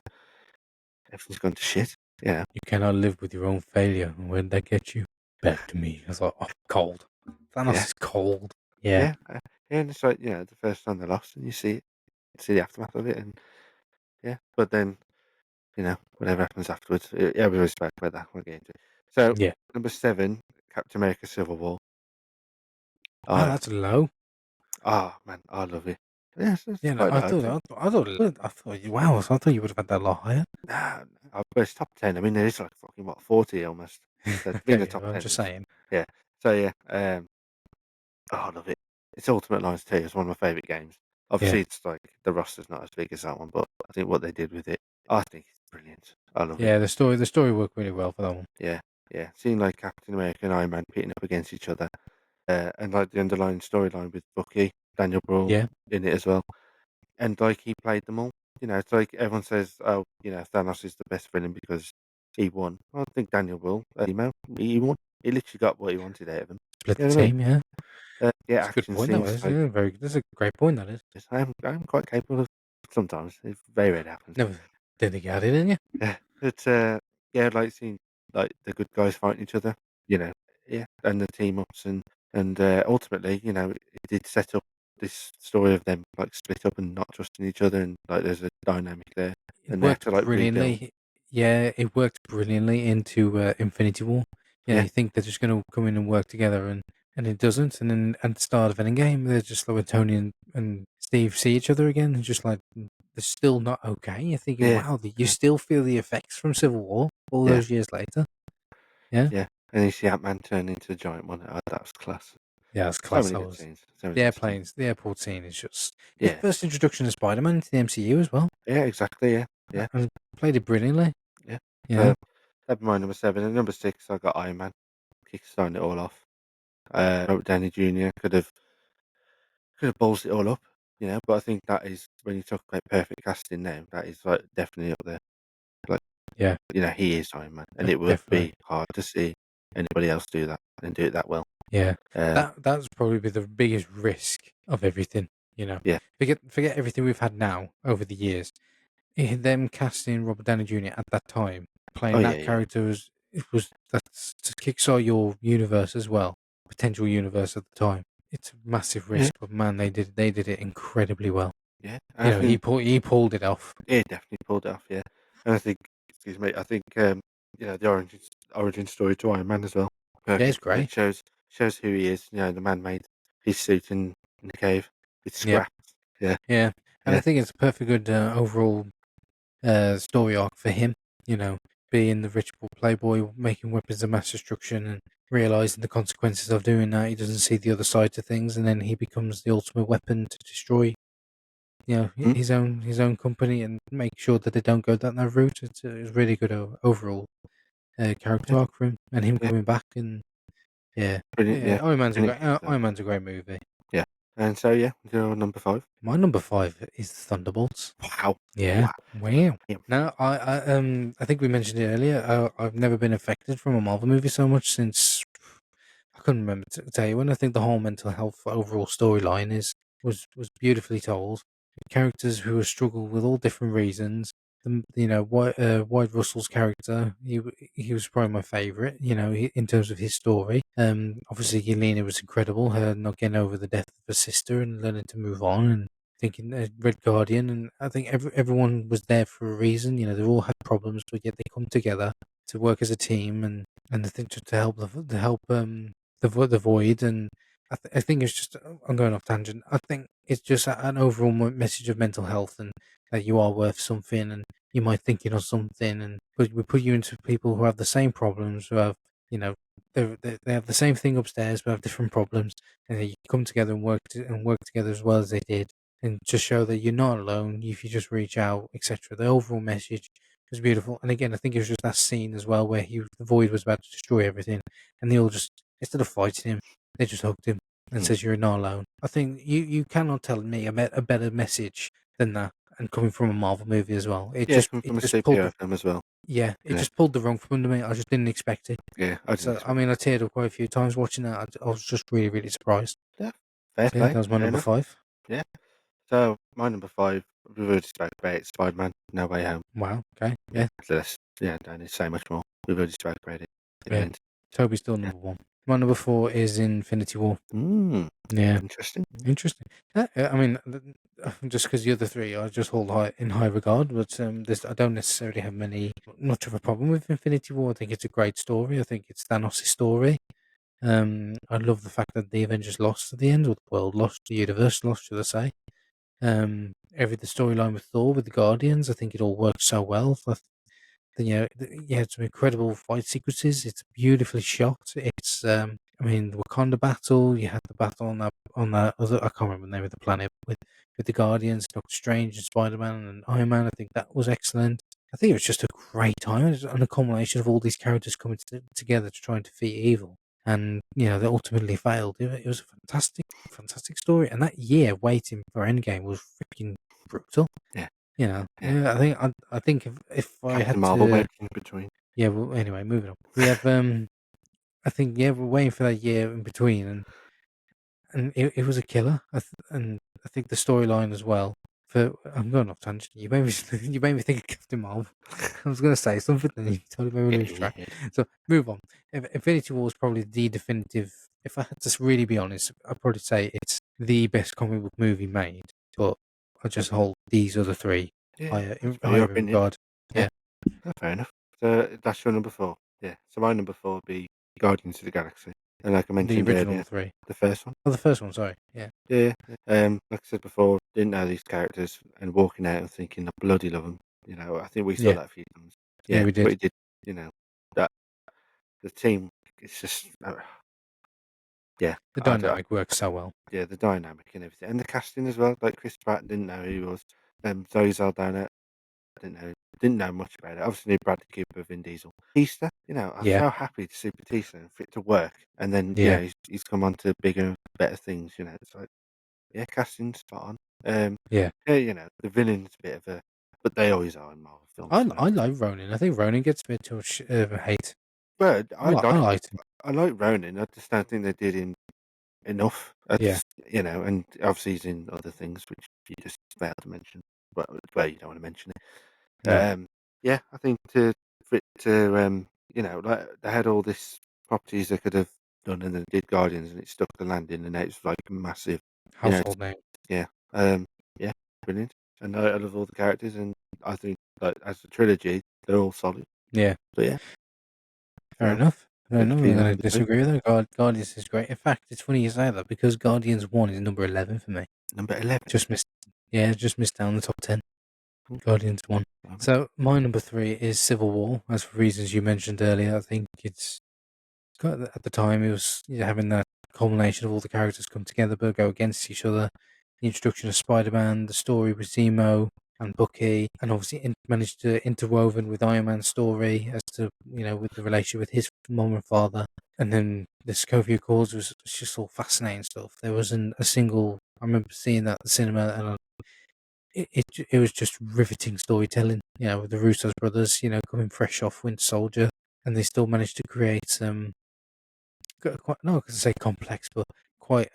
everything's gone to shit. Yeah. You cannot live with your own failure. And when that gets you, back to me. I was like, oh, cold. Thanos Yeah. is cold. Yeah, Yeah, and it's like, the first time they lost and you see the aftermath of it and yeah. But then, whatever happens afterwards, yeah, we always spoke about that. We'll get into it. So yeah. number 7, Captain America Civil War. Wow, I that's low. man, I love it. Yes, it's Yeah, no, quite I low, thought, isn't I it? thought, I thought, I thought, wow, so I thought you would have had that a lot higher. Nah, but it's top 10. I mean, there is like fucking what 40 almost. So to be in the Okay, top I'm 10 just is saying. yeah. So yeah, I love it. It's Ultimate Alliance 2. It's one of my favourite games. Yeah, Obviously, it's like the roster's not as big as that one, but I think what they did with it, I think it's brilliant. I love it. yeah. The story worked really well for that one. Yeah, yeah. Seeing like Captain America and Iron Man pitting up against each other, and like the underlying storyline with Bucky, Daniel Brawl Yeah, in it as well. and like he played them all. It's like everyone says, "Oh, Thanos is the best villain because he won." I don't think Daniel will. Email, he won. He literally got what he wanted out of him. Split You the know what I mean? team, yeah. Yeah, It's a good action point, that scenes is. like Yeah, that's a great point, that is. this. I'm quite capable of sometimes. It very rarely happens. Never did get it, didn't you? Yeah, but yeah, like seeing like the good guys fighting each other. You know, yeah, and the team ups and ultimately, it did set up this story of them like split up and not trusting each other, and like there's a dynamic there, It and they have worked to like rebuild. brilliantly. Yeah, it worked brilliantly into Infinity War. Yeah, You think they're just going to come in and work together, and it doesn't. And then at the start of any game, they're just like when Tony and Steve see each other again, and just like they're still not okay. You're thinking, yeah, wow, you still feel the effects from Civil War all yeah, those years later. Yeah, yeah. And you see Ant Man turn into a giant one. Oh, that was class. yeah, that's So class. many That good was scenes. So many good scenes. the airport scene is just his Yeah, first introduction to Spider-Man into the MCU as well, yeah, exactly. Yeah, yeah, and played it brilliantly. yeah. Yeah, So that'd be my number 7. And number 6, I got Iron Man, kickstarting it all off. Robert Downey Jr. could have ballsed it all up, but I think that is when you talk about perfect casting now, that is like definitely up there. Like, yeah, he is Iron Man, and it would definitely. be hard to see anybody else do that and do it that well. Yeah, Um, that's probably be the biggest risk of everything. You know, yeah, forget everything we've had now over the years. Them casting Robert Downey Jr. at that time, oh playing yeah, that yeah, character was that's to kickstart your universe as well, potential universe at the time. It's a massive yeah, risk, but man, they did it incredibly well. yeah. And I think He pulled it off. he definitely pulled it off. Yeah, and I think, excuse me, I think the origin story to Iron Man as well, Yeah, it's perfect. It great. shows who he is. The man made his suit in the cave with Yep, scraps. Yeah, yeah, and I yeah, think it's a perfect good overall story arc for him. You know, being the rich playboy, making weapons of mass destruction, and realizing the consequences of doing that. He doesn't see the other side to things, and then he becomes the ultimate weapon to destroy, mm, his own company and make sure that they don't go down that route. It's really good overall yeah, character arc for him, and him yeah. coming back. And Brilliant, yeah, yeah. Brilliant kickstart. Iron Man's a great movie. Yeah. And so, yeah, you're number 5. My number 5 is Thunderbolts. Wow. Yeah, Wow. wow. Damn. No, I think we mentioned it earlier. I've never been affected from a Marvel movie so much since I couldn't remember to tell you when. I think the whole mental health overall storyline was beautifully told. Characters who have struggled with all different reasons. White Russell's character, he was probably my favourite. In terms of his story. Obviously Yelena was incredible. Her not getting over the death of her sister and learning to move on and thinking Red Guardian, and I think everyone was there for a reason. They all had problems, but yet they come together to work as a team and I think to help the void. And I think it's just, I'm going off tangent. I think it's just an overall message of mental health and that you are worth something and you might think you're not something, and but we put you into people who have the same problems, who have you know they have the same thing upstairs but have different problems, and then you come together and work together as well as they did, and to show that you're not alone if you just reach out, etc. The overall message was beautiful. And again, I think it was just that scene as well where the void was about to destroy everything, and they all just, instead of fighting him, they just hugged him and Mm. says you're not alone. I think you cannot tell me a better message than that, and coming from a Marvel movie as well. It Yeah, just coming it from a just pulled superhero the film as well. it You know. just pulled the rug from under me. I just didn't expect it. Yeah, I didn't So I expect mean, that. I teared up quite a few times watching that. I was just really really surprised. Yeah, fair So yeah, play. that was my Fair number enough. 5. Yeah. So my number 5, we've already spoke about it, Spider-Man, No Way Home. Wow. Okay. Yeah. Yeah. So that's, don't need to say much more. We've already spoke about it in Yeah. length. Toby's still Yeah. number 1. My number 4 is Infinity War. Mm, Yeah. interesting. Interesting. I mean, just because the other three I just hold in high regard, but I don't necessarily have much of a problem with Infinity War. I think it's a great story. I think it's Thanos' story. I love the fact that the Avengers lost at the end, or the world lost, the universe lost, should I say? The storyline with Thor, with the Guardians, I think it all worked so well. You had some incredible fight sequences. It's beautifully shot. I mean, the Wakanda battle. You had the battle on that other. I can't remember the name of the planet with the Guardians, Doctor Strange, and Spider Man and Iron Man. I think that was excellent. I think it was just a great time and a culmination of all these characters coming together to try and defeat evil. And they ultimately failed. It was a fantastic, fantastic story. And that year waiting for Endgame was freaking. brutal. Yeah, yeah. Yeah, I think if I had Captain Marvel to, waiting in between. yeah. Well, anyway, moving on. We have I think yeah, we're waiting for that year in between, and it was a killer. And I think the storyline as well. For I'm going off tangent. You made me you made me think of Captain Marvel. I was going to say something, then you totally made me lose track. Yeah. So move on. Infinity War is probably the definitive. If I had to really be honest, I'd probably say it's the best comic book movie made. But I just hold these other three Yeah, higher that's fair. Your higher in opinion. regard. Yeah, Yeah, fair enough. So that's your number four. Yeah. So my number four would be Guardians of the Galaxy. And like I the mentioned original earlier, three. the first one. Oh, the first one. Sorry. Yeah, Yeah. Like I said before, didn't know these characters and walking out and thinking I bloody love them. You know, I think we saw yeah, that a few times. yeah. Yeah, We but did. it did. You know, that the team. It's just yeah. The dynamic works so well. Yeah, the dynamic and everything, and the casting as well. Like Chris Pratt didn't know who he was. Zoe Saldana didn't know much about it. Obviously, knew Bradley Cooper, Vin Diesel, Batista. You know, I was Yeah, so happy to see Batista and for it to work. And then yeah. he's come on to bigger, better things. You know, it's like yeah, casting spot on. Yeah, Yeah, you know, the villain's a bit of a, but they always are in Marvel films. To be I honest. like Ronan. I think Ronan gets a bit too much hate. But I liked him. I like Ronan. I just don't think they did him enough. I Yeah, just, you know, and obviously he's in other things which you just failed to mention. Well, you don't want to mention it. no, Yeah, I think for it to you know, like they had all this properties they could have done, and then did Guardians, and it stuck the landing, and now it's like massive. You know, it's household name. yeah, yeah, brilliant. And I love all the characters, and I think like as a trilogy, they're all solid. Yeah, But yeah, fair so enough. Fair over enough. to I'm your going to number two, disagree with that. Guardians is great. In fact, it's funny you say that because Guardians 1 is number 11 for me. number 11. Just missed, yeah, just missed down the top 10. Ooh, Guardians 1. blimey. So my number 3 is Civil War, as for reasons you mentioned earlier. I think it's at the time it was having that culmination of all the characters come together but go against each other. The introduction of Spider-Man, the story with Zemo and Bucky, and obviously managed to interwoven with Iron Man's story as to with the relationship with his mom and father, and then the Sokovia Accords was just all fascinating stuff. There wasn't a single. I remember seeing that at the cinema, and it was just riveting storytelling. With the Russo's brothers, coming fresh off Winter Soldier, and they still managed to create quite not going to say complex, but quite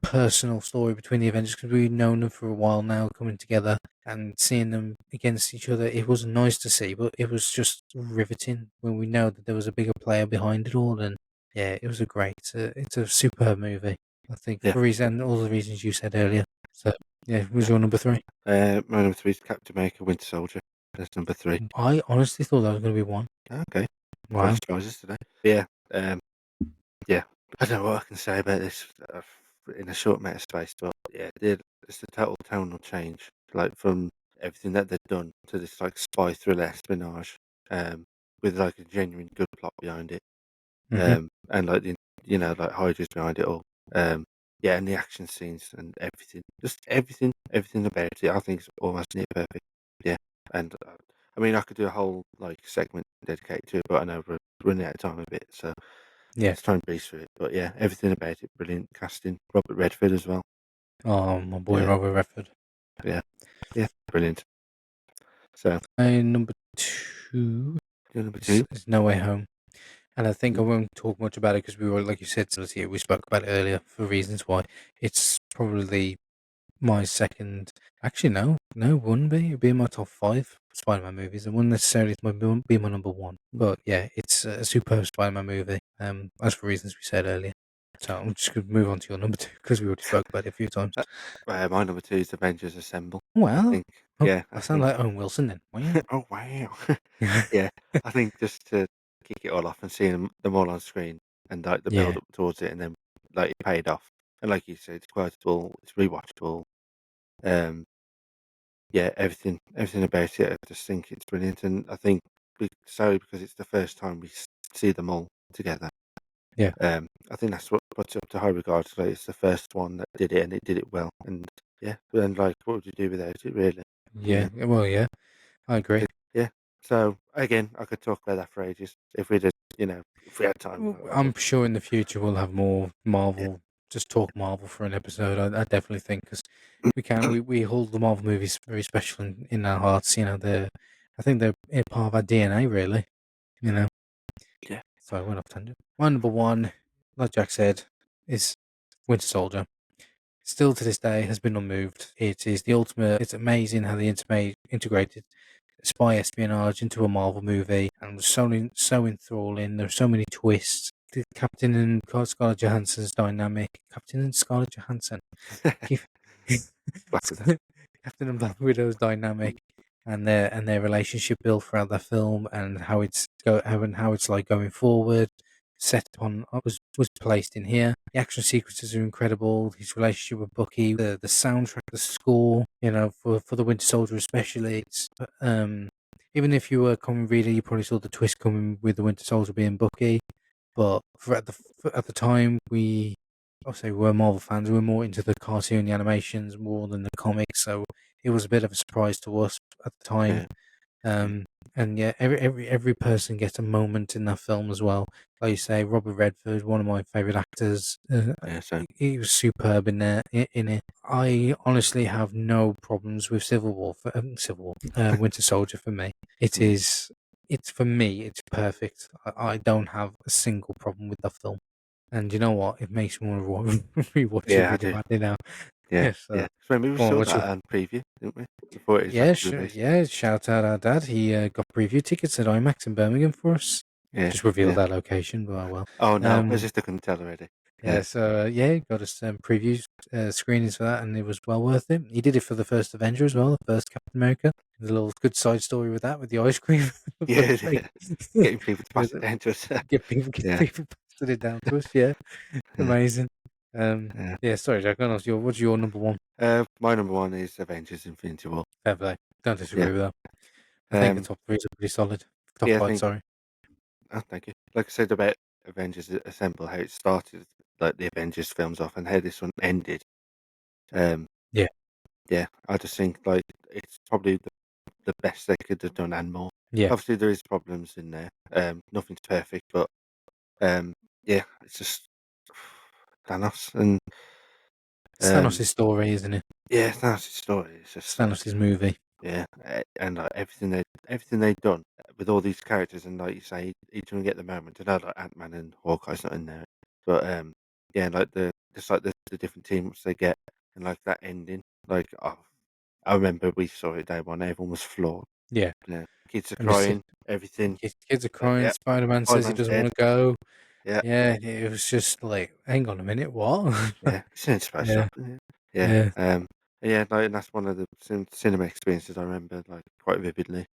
personal story between the Avengers because we've known them for a while now, coming together and seeing them against each other. It was nice to see, but it was just riveting when we know that there was a bigger player behind it all. And yeah, it was it's a superb movie. I think Yeah, for all the reasons you said earlier. So yeah, was yeah. your number 3? My number three is Captain America: Winter Soldier. That's number three. I honestly thought that was going to be 1. Okay, a lot of Wow. surprises today. Yeah, um, yeah. I don't know what I can say about this in a short amount of space, but yeah, it's a total tonal change, like from everything that they've done to this like spy thriller espionage, um, with like a genuine good plot behind it, Hmm. and like the like Hydra's behind it all, um, yeah, and the action scenes and everything, just everything about it, I think is almost near perfect. Yeah, and I mean, I could do a whole like segment dedicated to it, but I know we're running out of time a bit, so. Yeah. Let's try and breeze through it. But yeah, everything about it, brilliant casting. Robert Redford as well. Oh, my boy Yeah, Robert Redford. yeah, yeah, brilliant. So, My number 2 you're number two. is No Way Home. And I think I Mm, won't talk much about it because we were, like you said, we spoke about it earlier for reasons why. It's probably my second. Actually, no, it wouldn't be. It'd be in my top 5 Spider-Man movies. It wouldn't necessarily be my number 1. mm. But yeah, it's a superb Spider-Man movie. As for reasons we said earlier. So I'm just going to move on to your number 2 because we already spoke about it a few times. Uh, my number two is Avengers Assemble. I Well, think, oh, yeah, I I sound think, like Owen Wilson then. Wow. oh wow, yeah, I think just to kick it all off and seeing them all on screen and like the build Yeah, up towards it, and then like it paid off, and like you said, it's quotable, it's rewatchable. Um, yeah, everything about it, I just think it's brilliant, and I think because it's the first time we see them all together. yeah, I think that's what puts it up to high regards. Like it's the first one that did it, and it did it well. And yeah, and like, what would you do without it, really? You yeah. know, Well, yeah, I agree. yeah. So again, I could talk about that for ages if we did, if we had time. I'm sure in the future we'll have more Yeah, Marvel just talk Marvel for an episode. I definitely think because we hold the Marvel movies very special in our hearts. You know, I think they're a part of our DNA, really. You know, Yeah. so I went off tangent. My number one, like Jack said, is Winter Soldier. Still to this day has been unmoved. It is the ultimate. It's amazing how they integrated spy espionage into a Marvel movie, and it was so enthralling. There are so many twists. The Captain and Scarlett Johansson's dynamic. Captain and Scarlett Johansson. Keep Black Widow. Captain and Black Widow's dynamic and their relationship built throughout the film and how it's like going forward. Set upon was placed in here. The action sequences are incredible. His relationship with Bucky, the soundtrack, the score, for the Winter Soldier especially. It's even if you were a comic reader, you probably saw the twist coming with the Winter Soldier being Bucky. But at the time, obviously we're Marvel fans. We're more into the cartoon, the animations more than the comics, so it was a bit of a surprise to us at the time. Yeah. Yeah. And yeah, every person gets a moment in that film as well. Like you say, Robert Redford, one of my favorite actors. Yeah. So He was superb in there in it. I honestly have no problems with Winter Soldier. For me, it mm, is. It's for me. It's perfect. I don't have a single problem with the film. And you know what? It makes me want to rewatch it yeah, I really do. badly now. Yeah. Yes. Yeah. So maybe we Go on, saw what's your? that on preview, didn't we? Before it was Yeah, actually sure. released. Yeah, shout out our dad. He got preview tickets at IMAX in Birmingham for us. Yeah. Just revealed Yeah. our location, but oh well. Oh no, my Um, sister couldn't tell already. yeah. Yeah. So yeah, got us preview screenings for that, and it was well worth it. He did it for the first Avenger as well, the first Captain America. There's a little good side story with that, with the ice cream. But Yeah. like, Yeah. Getting people to pass it down to us. get Yeah. people passed it down to us. Yeah, Yeah. amazing. Yeah. Yeah. Sorry, Jack. What's your number one? My number one is Avengers: Infinity War. Fair play. Don't Yeah. disagree with that. I think the Um. top three is pretty solid. Top Yeah. I five, think. sorry. Oh, thank you. Like I said about Avengers Assemble, how it started, like the Avengers films off, and how this one ended. Um. Yeah. Yeah. I just think like it's probably the best they could have done and more. Yeah. Obviously, there is problems in there. Nothing's perfect, but um. Yeah. It's just Thanos and It's um. Thanos' story, isn't it? Yeah, Thanos' story. It's It's just like. Thanos' movie. Yeah, and like everything they've done with all these characters, and like you say, each one get the moment. I know like Ant Man and Hawkeye's not in there, but yeah, like the different teams they get, and like that ending. Like I remember we saw it day one. Everyone was floored. Yeah. Yeah, kids are And this crying. Everything. kids are crying. Yeah, Spider-Man Spider says he Man's doesn't dead. want to go. Yeah, Yeah, it was just like, hang on a minute, what? yeah. It's in space Yeah, up. Yeah, yeah. yeah. Yeah. Like, and that's one of the cinema experiences I remember like quite vividly.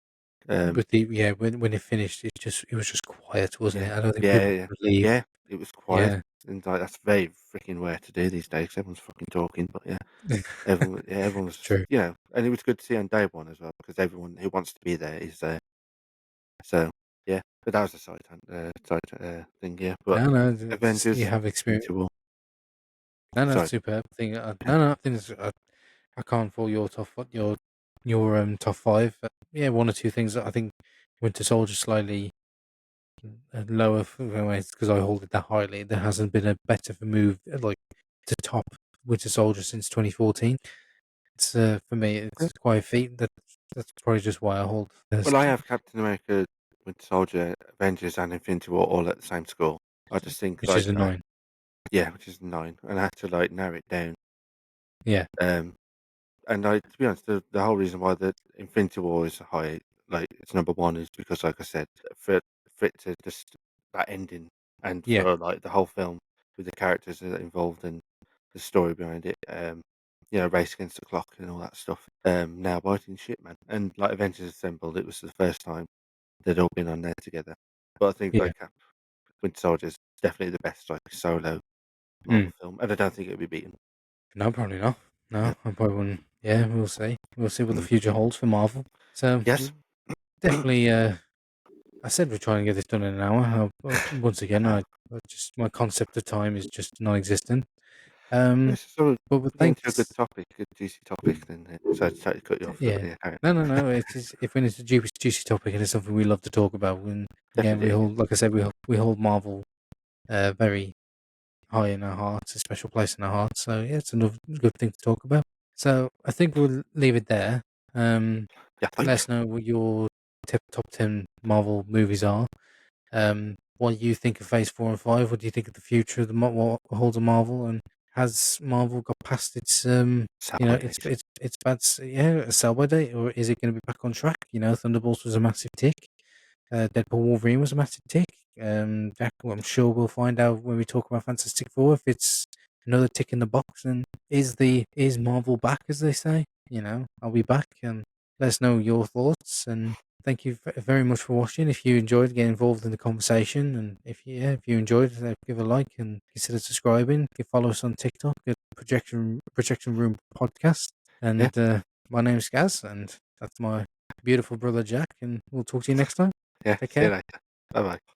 Um, But when it finished, it was just quiet, wasn't Yeah. it? I don't think Yeah, people yeah. could leave. Yeah, it was quiet, Yeah. and, like, that's very freaking rare to do these days. Everyone's fucking talking, but yeah, everyone was True. and it was good to see on day one as well because everyone who wants to be there is there. So, yeah, but that was a thing, yeah, but You Avengers: have experience. Infinity War. No, no, Sorry. superb thing. Yeah. I think I can't fall your top five. Yeah, one or two things that I think Winter Soldier slightly lower because I hold it that highly. There hasn't been a better move like to top Winter Soldier since 2014. It's for me, Yeah. it's quite a feat. That's probably just why I hold Well, first, I have Captain America, Winter Soldier, Avengers, and Infinity War all at the same score. I just think, which like, is a nine. yeah, which is 9, and I had to, like, narrow it down. Yeah, Um And I, to be honest, the whole reason why the Infinity War is high, like it's number one, is because, like I said, for it to just that ending, and yeah, for like the whole film with the characters that are involved and the story behind it, race against the clock and all that stuff. Now biting shit, man, and like Avengers Assembled, it was the first time they'd all been on there together. But I think yeah. like Winter Soldier is definitely the best like solo Mm. Marvel film, and I don't think it'll be beaten. No, probably not. Yeah. No, I probably wouldn't. Yeah, we'll see. We'll see what the Mm. future holds for Marvel. So Yes. definitely. I said we're trying to get this done in an hour. Once again, Uh, I just my concept of time is just non-existent. Yes, Um, so but get into a good thanks. topic, good juicy topic, then so to totally cut you off, but Yeah. yeah, carry No, on. no, no. It's if when it's a juicy topic and it's something we love to talk about. When yeah, Definitely, we hold like I said, we hold Marvel very high in our hearts, a special place in our hearts. So yeah, it's another good thing to talk about. So I think we'll leave it there. Yeah, Let thanks. us know what your top 10 Marvel movies are. What you think of Phase 4 and 5? What do you think of the future of what holds of Marvel? And has Marvel got past its Sour its days. its bad a sell by date, or is it going to be back on track? Thunderbolts was a massive tick. Deadpool Wolverine was a massive tick. Jack, well, I'm sure we'll find out when we talk about Fantastic Four if it's another tick in the box. And is Marvel back, as they say? I'll be back, and let us know your thoughts. And thank you very much for watching. If you enjoyed, get involved in the conversation, and if you enjoyed, give a like and consider subscribing. You can follow us on TikTok at Projection Room Podcast. Yeah, And my name's Gaz, and that's my beautiful brother Jack. And we'll talk to you next time. yeah. Take See you care. later. Bye bye.